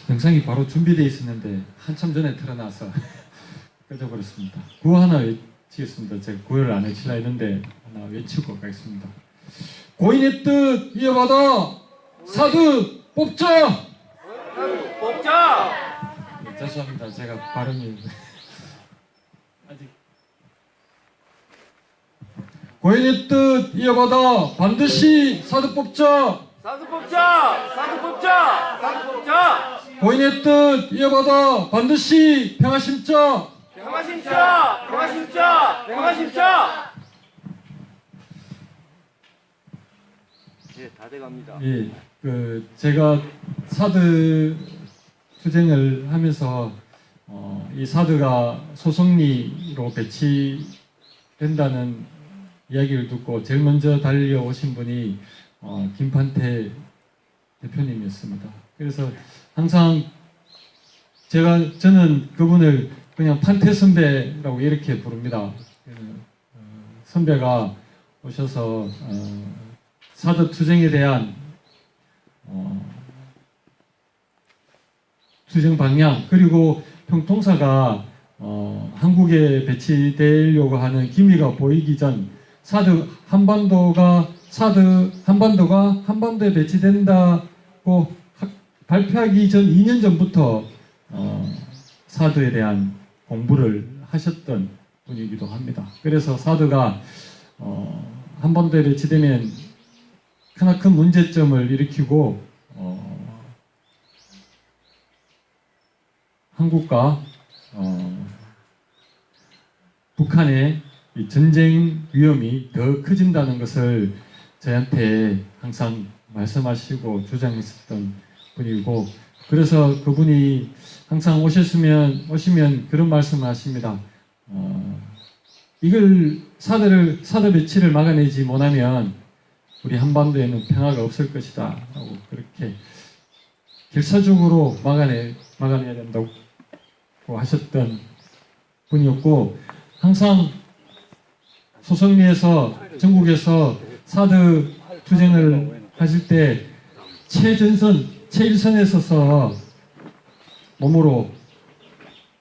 A: 영상이 바로 준비되어 있었는데 한참 전에 틀어놔서 꺼져버렸습니다. 구호 하나 외치겠습니다. 제가 구호를 안 외치려 했는데 하나 외치고 가겠습니다. 고인의 뜻 이어받아 사드 뽑자! 네, 죄송합니다. 제가 발음이 아직 고인의 뜻 이어받아 반드시 사드 뽑자! 고인의 뜻 이어받아 반드시 평화 심자!
F: 예, 다 돼갑니다.
A: 예, 제가 사드 투쟁을 하면서 이 사드가 소성리로 배치된다는 이야기를 듣고 제일 먼저 달려오신 분이 김판태 대표님이었습니다. 그래서 항상 저는 그분을 그냥 판태 선배라고 이렇게 부릅니다. 선배가 오셔서 사드 투쟁에 대한 투쟁 방향 그리고 평통사가 한국에 배치되려고 하는 기미가 보이기 전 한반도가 한반도에 배치된다고 발표하기 전 2년 전부터 사드에 대한 공부를 하셨던 분이기도 합니다. 그래서 사드가 한반도에 배치되면 크나큰 문제점을 일으키고 한국과 북한의 이 전쟁 위험이 더 커진다는 것을 저한테 항상 말씀하시고 주장했었던 분이고 그래서 그분이 항상 오시면 그런 말씀을 하십니다. 이걸 사드 배치를 막아내지 못하면 우리 한반도에는 평화가 없을 것이다 하고 그렇게 결사적으로 막아내야 된다고 하셨던 분이었고 항상 소성리에서 전국에서 사드 투쟁을 하실 때 최일선에 서서 몸으로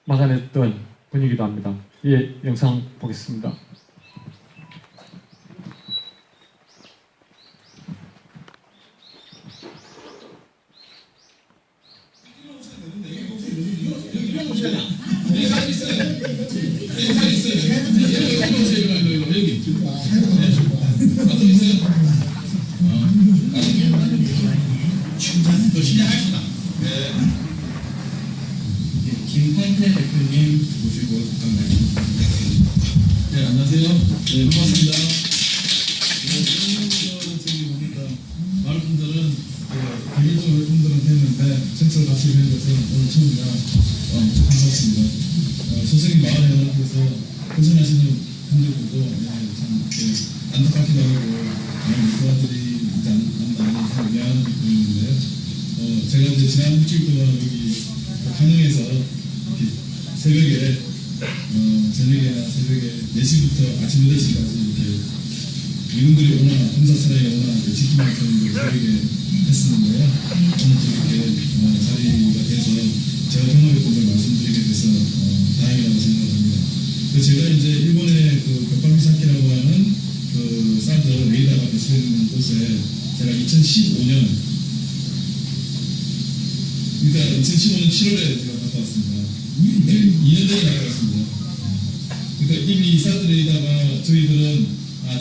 A: 막아냈던 분이기도 합니다. 예, 영상 보겠습니다.
I: 또 시작합시다. 네.
J: 김판태 대표님 모시고 잠깐 말씀 드리겠습니다.
I: 네, 안녕하세요. 네, 반갑습니다. 저기 보니까 많은 분들은 개인적으로 활동들은 했는데 정책을 같이 뵌 것은 오늘 처음이라 무척 반갑습니다. 소생이 마을회원께서 고생하시는 분들보고 참 안타깝기도 하고 많은 도와드리지 않는다는 참 미안한 부분인데요. 제가 이제 지난 일주일 동안 여기 한양에서 이렇게 새벽에 저녁에나 새벽에 4시부터 아침 8시까지 이렇게 미군들이 오나 군사차량이 오나 지키는 경우를 새벽에 했었는데요. 오늘 또 이렇게 자리가 돼서 제가 경험했던 걸 말씀드리게 돼서 다행이라고 생각합니다. 제가 이제 일본의 그 벽방미사키라고 하는 그 사드 레이더가 배치되는 곳에 제가 2015년 그러니까 2015년 7월에 제가 갔다 왔습니다. 2년 전에 갔다 왔습니다. 그러니까 이미 사드 레이더가 저희들은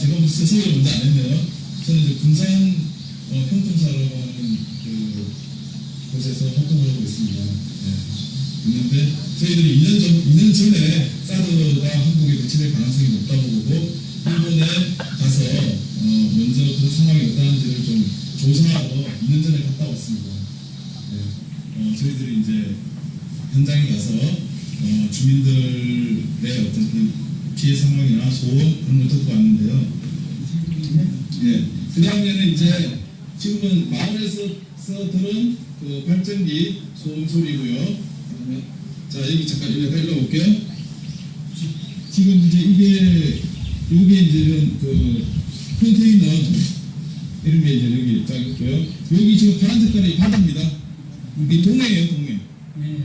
I: 제가 무슨 소개를 먼저 안 했네요. 저는 이제 군산 평통사라고 하는 그 곳에서 활동을 하고 있습니다. 네. 있는데 저희들이 2년 전에 사드가 한국에 배치될 가능성이 높다고 보고 일본에 가서 먼저 그 상황이 어떠한지를 좀 조사하러 2년 전에 갔다 왔습니다. 네. 저희들이 이제 현장에 가서 주민들의 어떤 그 피해 상황이나 소원 그런 걸 듣고 왔는데요. 예. 그 다음에는 이제 지금은 마을에서 들은 그 발전기 소음 소리고요. 자 여기 잠깐 여기 일러볼게요. 지금 이제 이게 이제 그 컨테이너 이런 게 이제 여기 딱 있고요. 여기 지금 파란 색깔이 바다입니다. 이게 동해예요, 동해.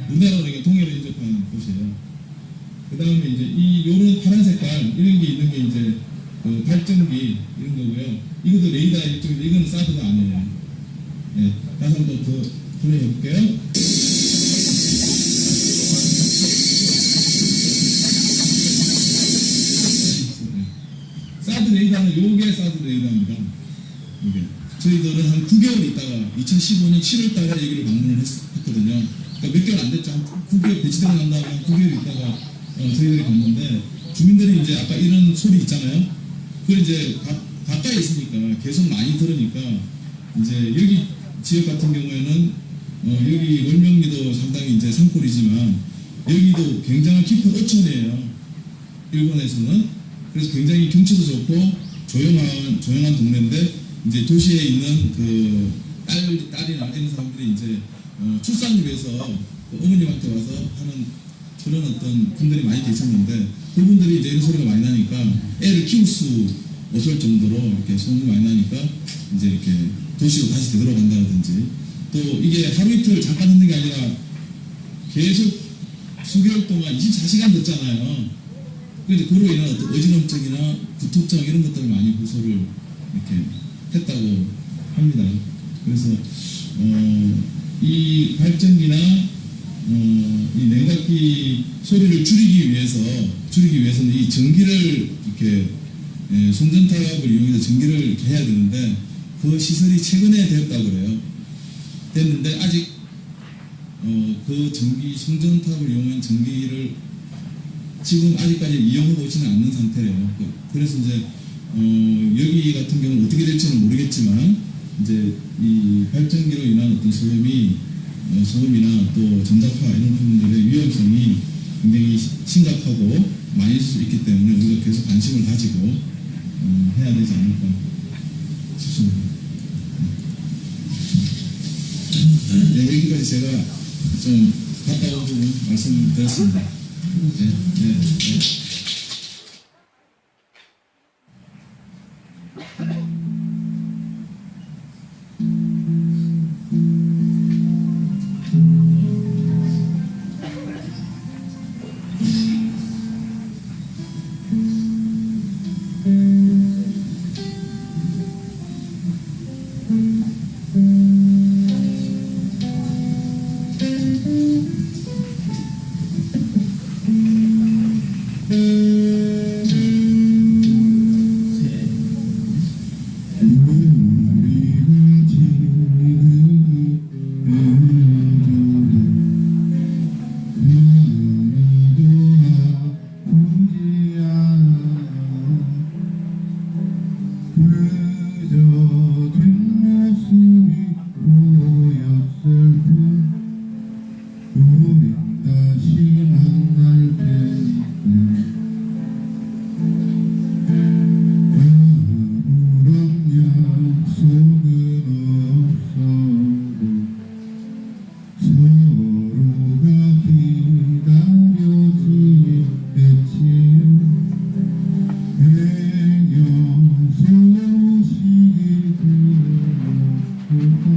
I: 우리나라로 이게 동해로 인접한 곳이에요. 그 다음에 이제 요런 파란 색깔 이런 게 있는 게 이제 그 발전기 이런 거고요. 이것도 레이더 이쪽인데 이거는 사드가 아니에요. 예, 다시 한 번 더 불러볼게요. 사드 레이더는 요게 사드 레이더입니다. 이게 저희들은 한 9개월 있다가 2015년 7월 달에 여기를 방문을 했거든요. 그러니까 몇 개월 안 됐죠. 한 9개월 배치되고 난 다음에 한 9개월 있다가 저희들이 갔는데 주민들이 이제 아까 이런 소리 있잖아요. 그걸 이제 가까이 있으니까 계속 많이 들으니까 이제 여기 지역 같은 경우에는 여기 월명리도 상당히 이제 산골이지만 여기도 굉장히 깊은 어촌이에요. 일본에서는. 그래서 굉장히 경치도 좋고 조용한 동네인데 이제 도시에 있는 그 딸이나 이런 사람들이 이제 출산을 위해서 그 어머님한테 와서 하는 그런 어떤 분들이 많이 계셨는데 그분들이 이제 이런 소리가 많이 나니까 애를 키울 수 없을 정도로 이렇게 소음이 많이 나니까 이제 이렇게 도시로 다시 되돌아간다든지 또 이게 하루 이틀 잠깐 듣는 게 아니라 계속 수개월 동안 24시간 듣잖아요. 그래서 그로 인한 어떤 어지럼증이나 구토증 이런 것들을 많이 호소를 이렇게 했다고 합니다. 그래서 이 발전기나 이 냉각기 소리를 줄이기 위해서는 이 전기를 이렇게 송전탑을 이용해서 전기를 이렇게 해야 되는데 그 시설이 최근에 되었다고 그래요. 됐는데 아직 그 송전탑을 이용한 전기를 지금 아직까지 이용하고 있지는 않는 상태래요. 그래서 이제 여기 같은 경우는 어떻게 될지는 모르겠지만 이제 이 발전기로 인한 어떤 소음이나 또 전자파 이런 부분들의 위험성이 굉장히 심각하고 많이 있을 수 있기 때문에 우리가 계속 관심을 가지고 해야 되지 않을까 싶습니다. 네, 여기까지 제가 좀 갔다 온 부분 말씀드렸습니다. 네. 그저 뒷모습이 보였을 뿐 우린 다시 만날 테니까 아무런 약속은 없어도 서로가 기다려지겠지요. 행여 소식이 들려오고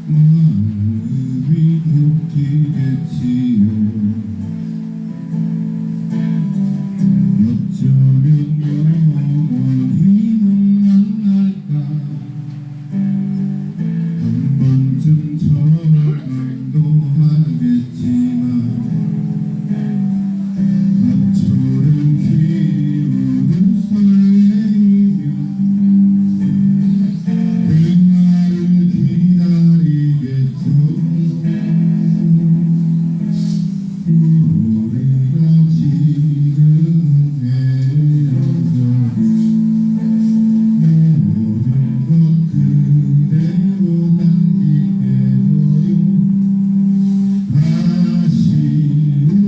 I: 마음이 웃기겠지요. 어쩌면 영원히는 만날까 한 번쯤 절망도 하겠지만 나처럼 키우는 설레이며 그날을 기다리겠죠. 우리가 지금 헤어져도 모든 것 그대로 남기게둬요. 다시 우리가 만나는 날은 헤어지지 않을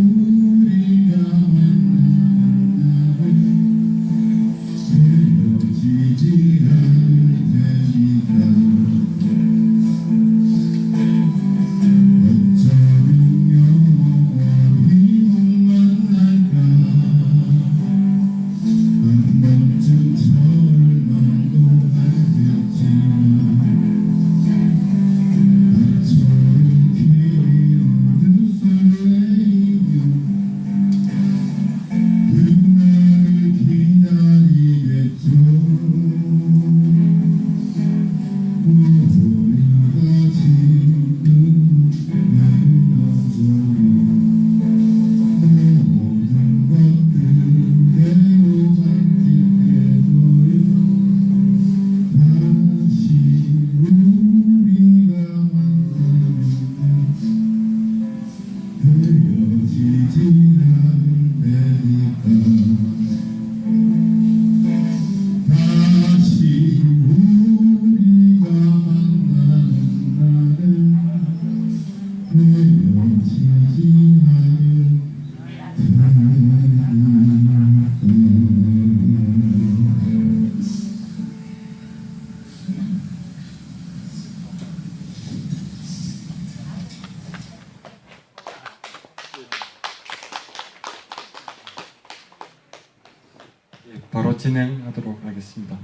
I: 테니까 어쩌면 영원히는 만날까 한 번쯤 절망도 하겠지만 나처럼 키우는 설레이며 그날을 기다리겠죠. 우리가 지금 헤어져도 모든 것 그대로 간직해둬요. 다시 우리가 만나면 헤어지지 않을 테니까 다시 우리가 만나는 날은 헤어지지 않을
A: 바로 진행하도록 하겠습니다.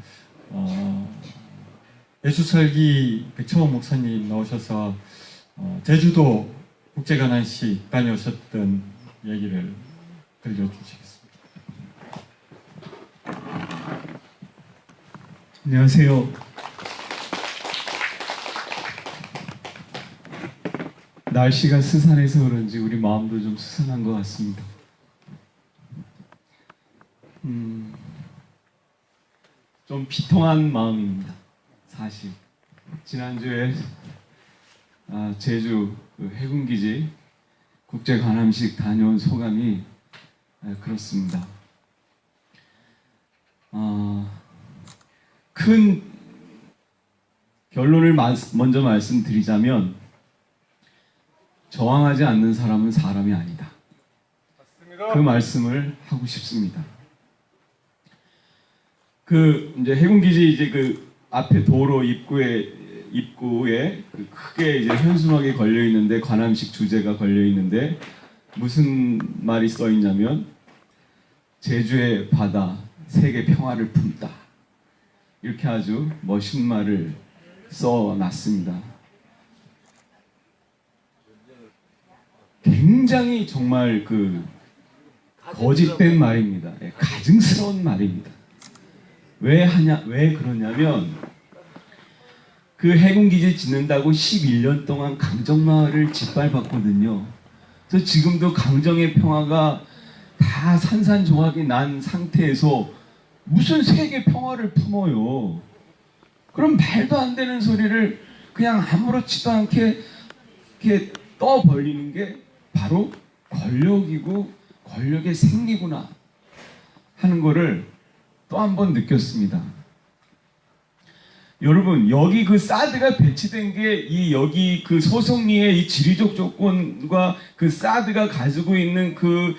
A: 예수설기 백초원 목사님 나오셔서 제주도 국제관한식 다녀오셨던 얘기를 들려주시겠습니다.
K: 안녕하세요. 날씨가 스산해서 그런지 우리 마음도 좀 스산한 것 같습니다. 좀 비통한 마음입니다. 사실 지난주에 제주 그 해군기지 국제관함식 다녀온 소감이 그렇습니다. 큰 결론을 먼저 말씀드리자면 저항하지 않는 사람은 사람이 아니다. 그 말씀을 하고 싶습니다. 그 이제 해군기지 이제 그 앞에 도로 입구에 그 크게 이제 현수막이 걸려 있는데 관함식 주제가 걸려 있는데 무슨 말이 써 있냐면 제주의 바다 세계 평화를 품다. 이렇게 아주 멋진 말을 써놨습니다. 굉장히 정말 그 거짓된 말입니다. 가증스러운 말입니다. 왜 그러냐면 그 해군기지 짓는다고 11년 동안 강정마을을 짓밟았거든요. 그래서 지금도 강정의 평화가 다 산산조각이 난 상태에서 무슨 세계 평화를 품어요. 그럼 말도 안 되는 소리를 그냥 아무렇지도 않게 이렇게 떠벌리는 게 바로 권력이고 권력의 생리구나 하는 거를 또 한 번 느꼈습니다. 여러분 여기 그 사드가 배치된 게 이 여기 그 소송리의 이 지리적 조건과 그 사드가 가지고 있는 그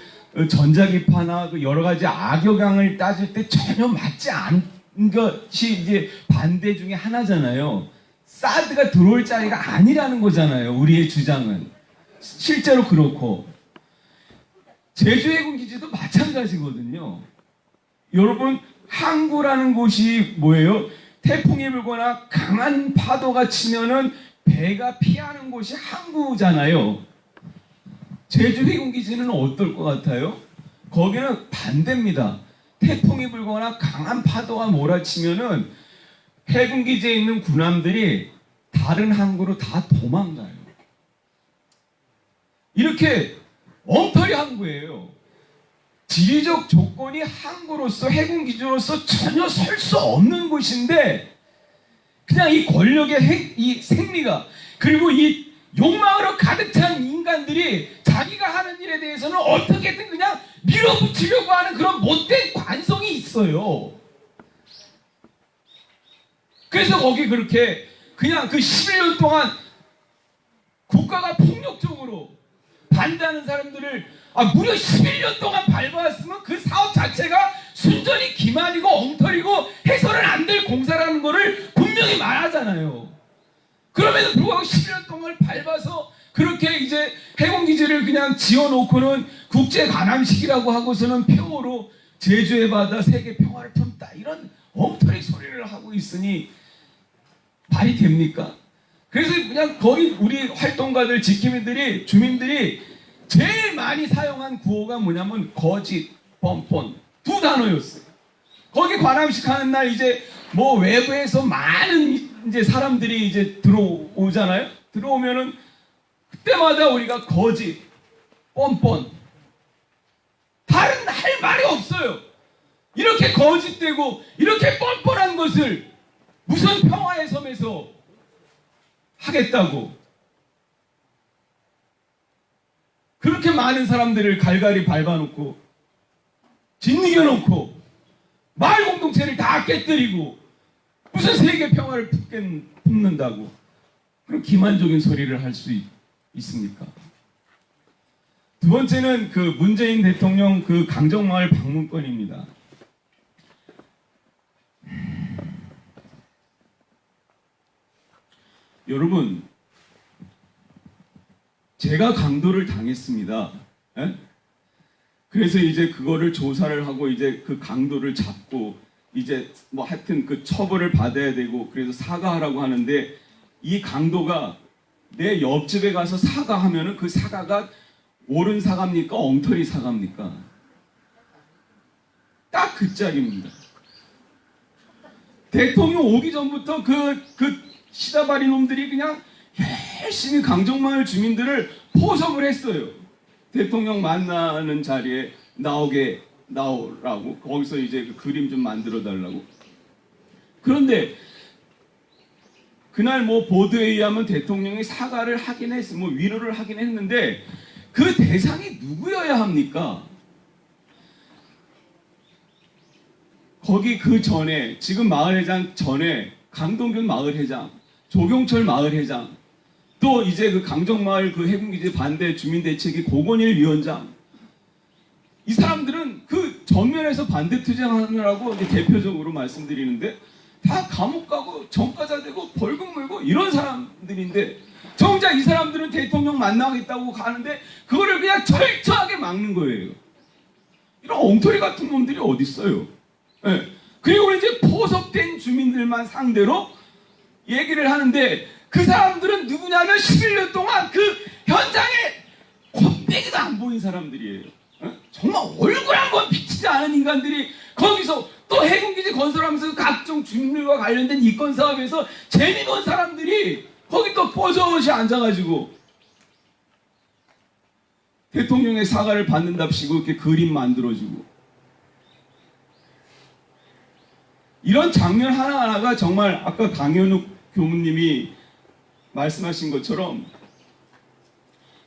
K: 전자기파나 그 여러 가지 악영향을 따질 때 전혀 맞지 않은 것이 이제 반대 중에 하나잖아요. 사드가 들어올 자리가 아니라는 거잖아요. 우리의 주장은 실제로 그렇고 제주해군기지도 마찬가지거든요. 여러분 항구라는 곳이 뭐예요? 태풍이 불거나 강한 파도가 치면은 배가 피하는 곳이 항구잖아요. 제주해군기지는 어떨 것 같아요? 거기는 반대입니다. 태풍이 불거나 강한 파도가 몰아치면은 해군기지에 있는 군함들이 다른 항구로 다 도망가요. 이렇게 엉터리 항구예요. 지리적 조건이 항구로서 해군기지로서 전혀 설 수 없는 곳인데 그냥 이 권력의 이 생리가 그리고 이 욕망으로 가득 찬 인간들이 자기가 하는 일에 대해서는 어떻게든 그냥 밀어붙이려고 하는 그런 못된 관성이 있어요. 그래서 거기 그렇게 그냥 그 11년 동안 국가가 폭력적으로 반대하는 사람들을 무려 11년 동안 밟아왔으면 그 사업 자체가 순전히 기만이고 엉터리고 해서는 안 될 공사라는 거를 분명히 말하잖아요. 그럼에도 불구하고 11년 동안 밟아서 그렇게 이제 해군기지를 그냥 지어놓고는 국제 관함식이라고 하고서는 평화로 제주의 바다 세계 평화를 품다 이런 엉터리 소리를 하고 있으니 말이 됩니까? 그래서 그냥 거기 우리 활동가들 지킴이들이 주민들이 제일 많이 사용한 구호가 뭐냐면 거짓, 뻔뻔 두 단어였어요. 거기 관함식 하는 날 이제 뭐 외부에서 많은 이제 사람들이 이제 들어오잖아요. 들어오면은 그때마다 우리가 거짓, 뻔뻔 다른 할 말이 없어요. 이렇게 거짓되고 이렇게 뻔뻔한 것을 무슨 평화의 섬에서 하겠다고 그렇게 많은 사람들을 갈갈이 밟아놓고 짓이겨놓고 마을 공동체를 다 깨뜨리고 무슨 세계 평화를 품는다고 그런 기만적인 소리를 할 수 있습니까? 두 번째는 그 문재인 대통령 그 강정마을 방문권입니다. 여러분, 제가 강도를 당했습니다. 에? 그래서 이제 그거를 조사를 하고 이제 그 강도를 잡고 이제 뭐 하여튼 그 처벌을 받아야 되고 그래서 사과하라고 하는데 이 강도가 내 옆집에 가서 사과하면은 그 사과가 옳은 사과입니까? 엉터리 사과입니까? 딱 그 짝입니다. 대통령 오기 전부터 그 시다바리 놈들이 그냥 열심히 강정마을 주민들을 포섭을 했어요. 대통령 만나는 자리에 나오라고 거기서 이제 그 그림 좀 만들어 달라고. 그런데 그날 뭐 보도에 의하면 대통령이 사과를 하긴 했어, 뭐 위로를 하긴 했는데 그 대상이 누구여야 합니까? 거기 그 전에 지금 마을회장 전에 강동균 마을회장, 조경철 마을회장, 또 이제 그 강정마을 그 해군기지 반대 주민대책위 고건일 위원장, 이 사람들은 그 전면에서 반대 투쟁하느라고 이제 대표적으로 말씀드리는데 다 감옥 가고 전과자 되고 벌금 물고 이런 사람들인데 정작 이 사람들은 대통령 만나겠다고 가는데 그거를 그냥 철저하게 막는 거예요. 이런 엉터리 같은 놈들이 어디 있어요? 네. 그리고 이제 포섭된 주민들만 상대로 얘기를 하는데 그 사람들은 누구냐면 11년 동안 그 현장에 콧배기도 안 보인 사람들이에요. 정말 얼굴 한번 비치지 않은 인간들이 거기서 또 해군기지 건설하면서 각종 주민들과 관련된 이권 사업에서 재미본 사람들이 거기 또 뽀젓이 앉아가지고 대통령의 사과를 받는답시고 이렇게 그림 만들어주고 이런 장면 하나하나가 정말 아까 강현욱 교무님이 말씀하신 것처럼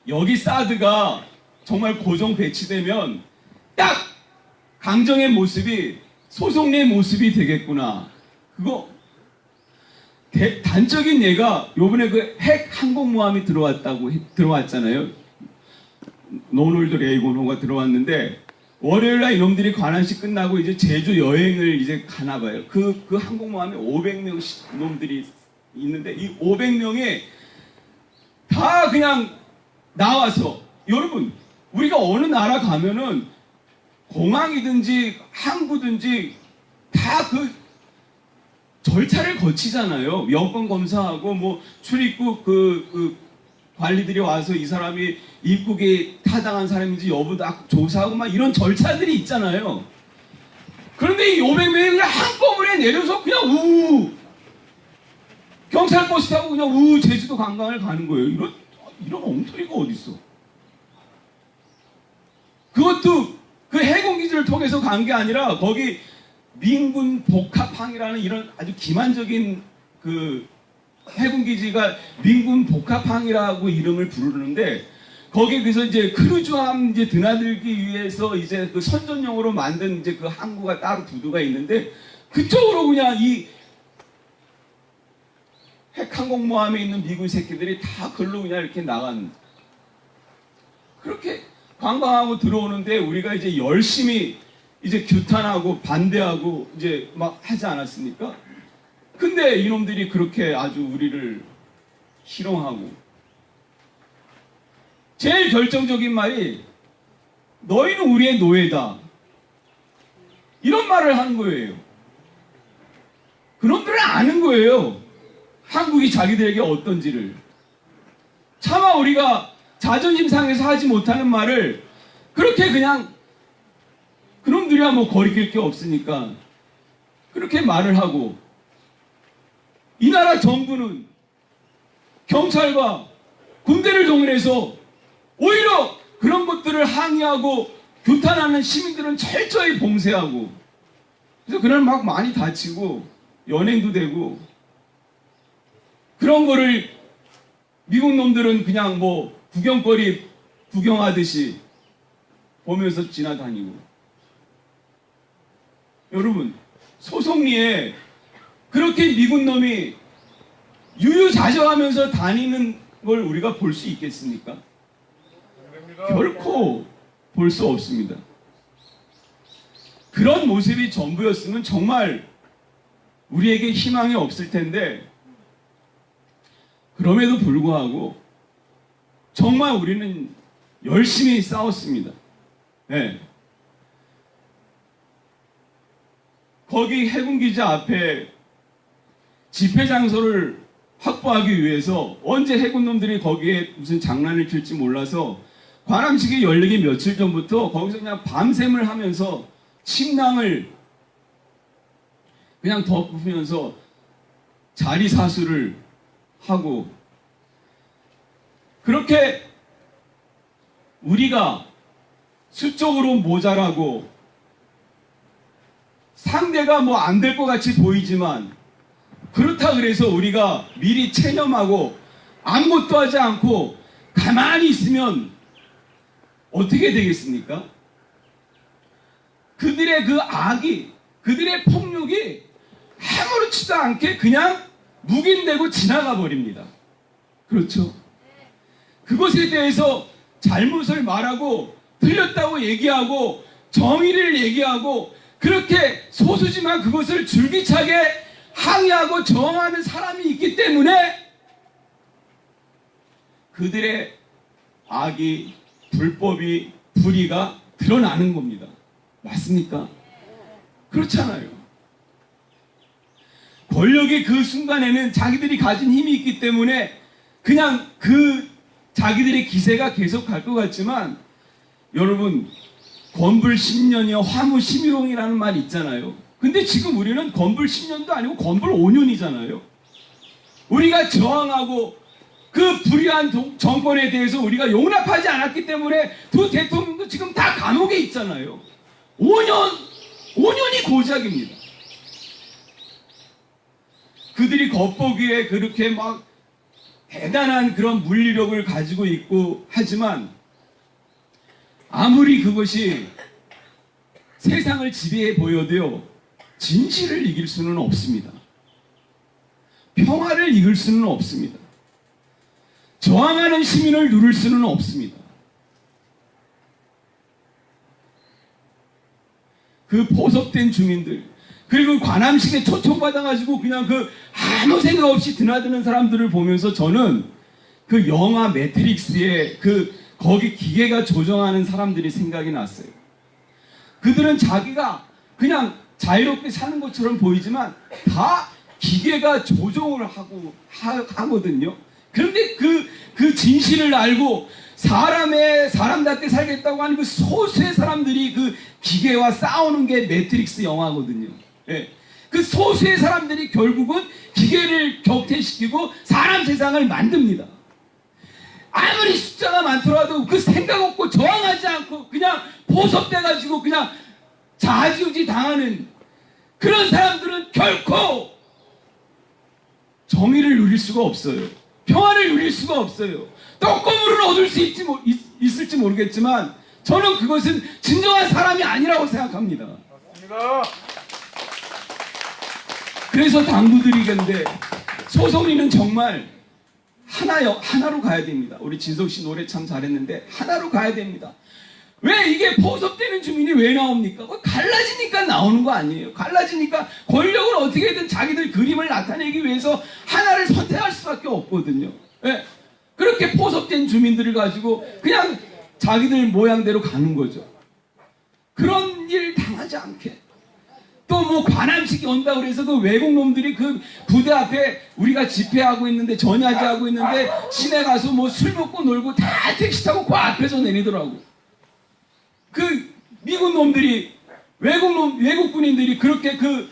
K: 여기 사드가 정말 고정 배치되면 딱 강정의 모습이 소송리의 모습이 되겠구나. 그거 단적인 예가 요번에 그 핵 항공모함이 들어왔잖아요. 노널드 레이건호가 들어왔는데 월요일날 이놈들이 관함식 끝나고 이제 제주 여행을 이제 가나 봐요. 그 항공모함에 500명 놈들이 있는데 이 500명이 다 그냥 나와서, 여러분 우리가 어느 나라 가면은 공항이든지 항구든지 다 그 절차를 거치잖아요. 여권 검사하고 뭐 출입국 그 관리들이 와서 이 사람이 입국에 타당한 사람인지 여부 다 조사하고 막 이런 절차들이 있잖아요. 그런데 이 500명이 그냥 한꺼번에 내려서 그냥 경찰 버스 타고 그냥 제주도 관광을 가는 거예요. 이런 엉터리가 어딨어. 그것도 그 해군기지를 통해서 간 게 아니라 거기 민군 복합항이라는 이런 아주 기만적인 그 해군기지가 민군 복합항이라고 이름을 부르는데, 거기에 그래서 이제 크루즈함 이제 드나들기 위해서 이제 그 선전용으로 만든 이제 그 항구가 따로 부두가 있는데, 그쪽으로 그냥 이 핵항공모함에 있는 미군 새끼들이 다 글로 그냥 이렇게 나간, 그렇게 관광하고 들어오는데 우리가 이제 열심히 이제 규탄하고 반대하고 이제 막 하지 않았습니까? 근데 이놈들이 그렇게 아주 우리를 희롱하고, 제일 결정적인 말이 너희는 우리의 노예다, 이런 말을 하는 거예요. 그놈들은 아는 거예요, 한국이 자기들에게 어떤지를. 차마 우리가 자존심 상해서 하지 못하는 말을 그렇게 그냥, 그놈들이야 뭐 거리낄 게 없으니까 그렇게 말을 하고, 이 나라 정부는 경찰과 군대를 동원해서 오히려 그런 것들을 항의하고 규탄하는 시민들은 철저히 봉쇄하고, 그래서 그날 막 많이 다치고 연행도 되고, 그런 거를 미국 놈들은 그냥 뭐 구경거리 구경하듯이 보면서 지나다니고. 여러분, 소송리에 그렇게 미군 놈이 유유자적하면서 다니는 걸 우리가 볼 수 있겠습니까? 결코 볼 수 없습니다. 그런 모습이 전부였으면 정말 우리에게 희망이 없을 텐데, 그럼에도 불구하고 정말 우리는 열심히 싸웠습니다. 네. 거기 해군기지 앞에 집회 장소를 확보하기 위해서 언제 해군놈들이 거기에 무슨 장난을 칠지 몰라서 관함식이 열리기 며칠 전부터 거기서 그냥 밤샘을 하면서 침낭을 그냥 덮으면서 자리사수를 하고, 그렇게 우리가 수적으로 모자라고 상대가 뭐 안 될 것 같이 보이지만, 그렇다 그래서 우리가 미리 체념하고 아무것도 하지 않고 가만히 있으면 어떻게 되겠습니까? 그들의 그 악이, 그들의 폭력이 아무렇지도 않게 그냥 묵인되고 지나가 버립니다. 그렇죠? 그것에 대해서 잘못을 말하고 틀렸다고 얘기하고 정의를 얘기하고, 그렇게 소수지만 그것을 줄기차게 항의하고 저항하는 사람이 있기 때문에 그들의 악이, 불법이, 불의가 드러나는 겁니다. 맞습니까? 그렇잖아요. 권력이 그 순간에는 자기들이 가진 힘이 있기 때문에 그냥 그 자기들의 기세가 계속 갈 것 같지만, 여러분, 건불 10년이요 화무 11홍이라는 말이 있잖아요. 근데 지금 우리는 건불 10년도 아니고 건불 5년이잖아요. 우리가 저항하고 그 불의한 정권에 대해서 우리가 용납하지 않았기 때문에 두 대통령도 지금 다 감옥에 있잖아요. 5년이 고작입니다. 그들이 겉보기에 그렇게 막 대단한 그런 물리력을 가지고 있고 하지만, 아무리 그것이 세상을 지배해 보여도요, 진실을 이길 수는 없습니다. 평화를 이길 수는 없습니다. 저항하는 시민을 누를 수는 없습니다. 그 보석된 주민들, 그리고 관함식에 초청받아가지고 그냥 그 아무 생각 없이 드나드는 사람들을 보면서 저는 그 영화 매트릭스의 거기 기계가 조정하는 사람들이 생각이 났어요. 그들은 자기가 그냥 자유롭게 사는 것처럼 보이지만 다 기계가 조종을 하거든요. 그런데 그 진실을 알고 사람답게 살겠다고 하는 그 소수의 사람들이 그 기계와 싸우는 게 매트릭스 영화거든요. 예. 그 소수의 사람들이 결국은 기계를 격퇴시키고 사람 세상을 만듭니다. 아무리 숫자가 많더라도 그 생각 없고 저항하지 않고 그냥 보석돼가지고 그냥 좌지우지 당하는 그런 사람들은 결코 정의를 누릴 수가 없어요. 평화를 누릴 수가 없어요. 떡고물을 얻을 수 있을지 모르겠지만 저는 그것은 진정한 사람이 아니라고 생각합니다. 그래서 당부드리건데 소송리는 정말 하나로 가야 됩니다. 우리 진석 씨 노래 참 잘했는데 하나로 가야 됩니다. 왜 이게 보석되는 주민이 왜 나옵니까? 갈라지니까 나오는 거 아니에요. 갈라지니까 권력을 어떻게든 자기들 그림을 나타내기 위해서 하나를 선택할 수밖에 없거든요. 예. 그렇게 보석된 주민들을 가지고 그냥 자기들 모양대로 가는 거죠. 그런 일 당하지 않게. 또 뭐 관함식이 온다고 그래서 그 외국 놈들이 그 부대 앞에 우리가 집회하고 있는데 전야제하고 있는데 시내 가서 뭐 술 먹고 놀고 다 택시 타고 그 앞에서 내리더라고. 그 미국 놈들이 외국 군인들이 그렇게 그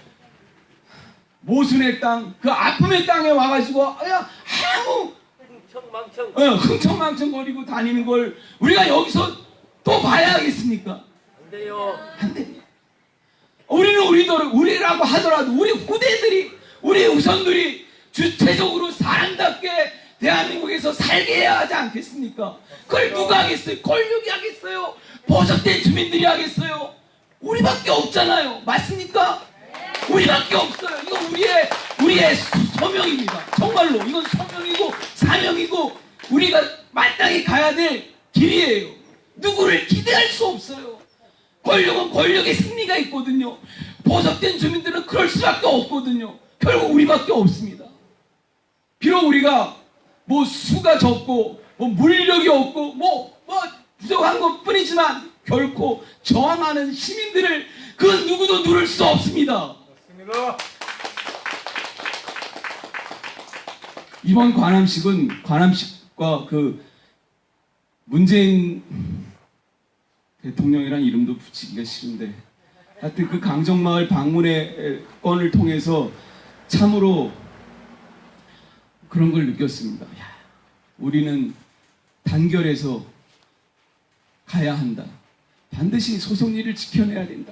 K: 모순의 땅, 그 아픔의 땅에 와가지고 아무 흥청망청거리고 다니는 걸 우리가 여기서 또 봐야 하겠습니까?
F: 안 돼요.
K: 안 됩니다. 우리라고 하더라도 우리 후대들이, 우리 후손들이 주체적으로 사람답게 대한민국에서 살게 해야 하지 않겠습니까? 그걸 누가 하겠어요? 권력이 하겠어요? 보석된 주민들이 하겠어요? 우리밖에 없잖아요. 맞습니까? 우리밖에 없어요. 이건 우리의 소명입니다. 정말로 이건 소명이고 사명이고 우리가 마땅히 가야 될 길이에요. 누구를 기대할 수 없어요. 권력은 권력의 승리가 있거든요. 보석된 주민들은 그럴 수밖에 없거든요. 결국 우리밖에 없습니다. 비록 우리가 뭐 수가 적고 뭐 물력이 없고 뭐 부족한 것 뿐이지만 결코 저항하는 시민들을 그 누구도 누를 수 없습니다. 이번 관함식과 그 문재인 대통령이란 이름도 붙이기가 싫은데 하여튼 그 강정마을 방문의 건을 통해서 참으로 그런 걸 느꼈습니다. 우리는 단결해서 가야 한다. 반드시 소송리를 지켜내야 된다.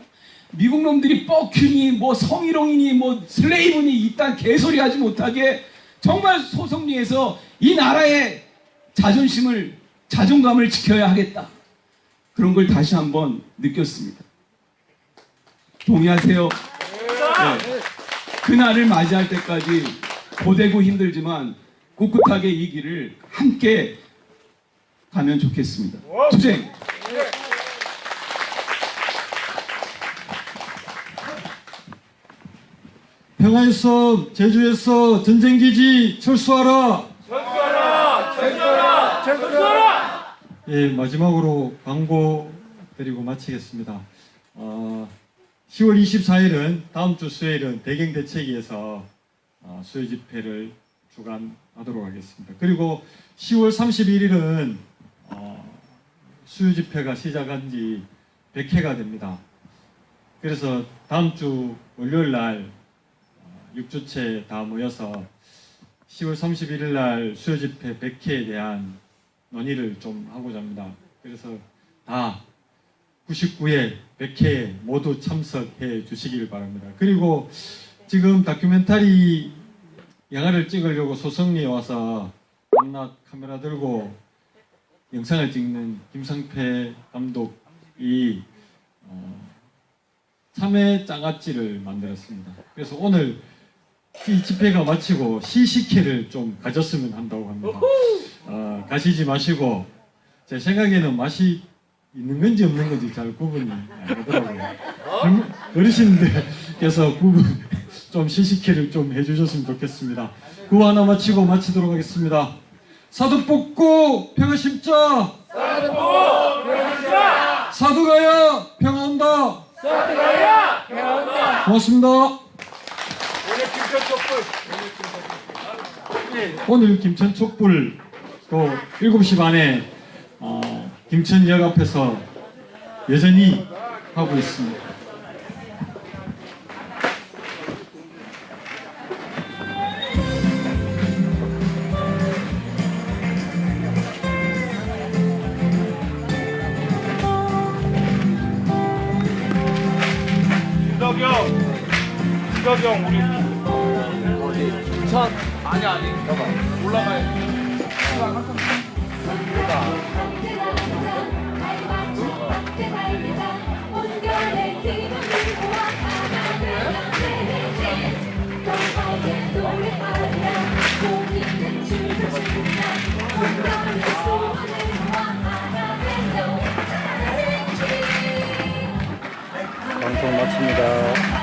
K: 미국 놈들이 뻑큐니 뭐 성희롱이니 뭐 슬레이브니 이딴 개소리 하지 못하게 정말 소송리에서 이 나라의 자존감을 지켜야 하겠다. 그런 걸 다시 한번 느꼈습니다. 동의하세요? 네. 그날을 맞이할 때까지 고되고 힘들지만 꿋꿋하게 이 길을 함께 가면 좋겠습니다. 투쟁!
A: 평화에서 제주에서 전쟁기지 철수하라!
G: 철수하라!
A: 예, 마지막으로 광고 드리고 마치겠습니다. 10월 24일은 다음 주 수요일은 대경대책위에서 수요 집회를 주관하도록 하겠습니다. 그리고 10월 31일은 수요 집회가 시작한 지 100회가 됩니다. 그래서 다음 주 월요일 날 6주째 다 모여서 10월 31일 날 수요 집회 100회에 대한 논의를 좀 하고자 합니다. 그래서 다 99회, 100회에 모두 참석해 주시길 바랍니다. 그리고 지금 다큐멘터리 영화를 찍으려고 소성리에 와서 밤낮 카메라 들고 영상을 찍는 김성패 감독이 참외 장아찌를 만들었습니다. 그래서 오늘 이 집회가 마치고 시식회를 좀 가졌으면 한다고 합니다. 가시지 마시고 제 생각에는 맛이 있는 건지 없는 건지 잘 구분이 안 되더라고요. 어르신들께서 좀 시식회를 좀 해주셨으면 좋겠습니다. 구호 하나 마치고 마치도록 하겠습니다. 사두 뽑고 평화 심자. 사두 뽑고 평화 심자. 사두 가야 평화 온다. 사두 가야 평화 온다. 고맙습니다. 오늘 김천 촛불 또 7시 반에 김천역 앞에서 여전히 하고 있습니다.
H: 유덕영 우리
F: 천 아니 여봐 올라가요.
C: 방송 마칩니다.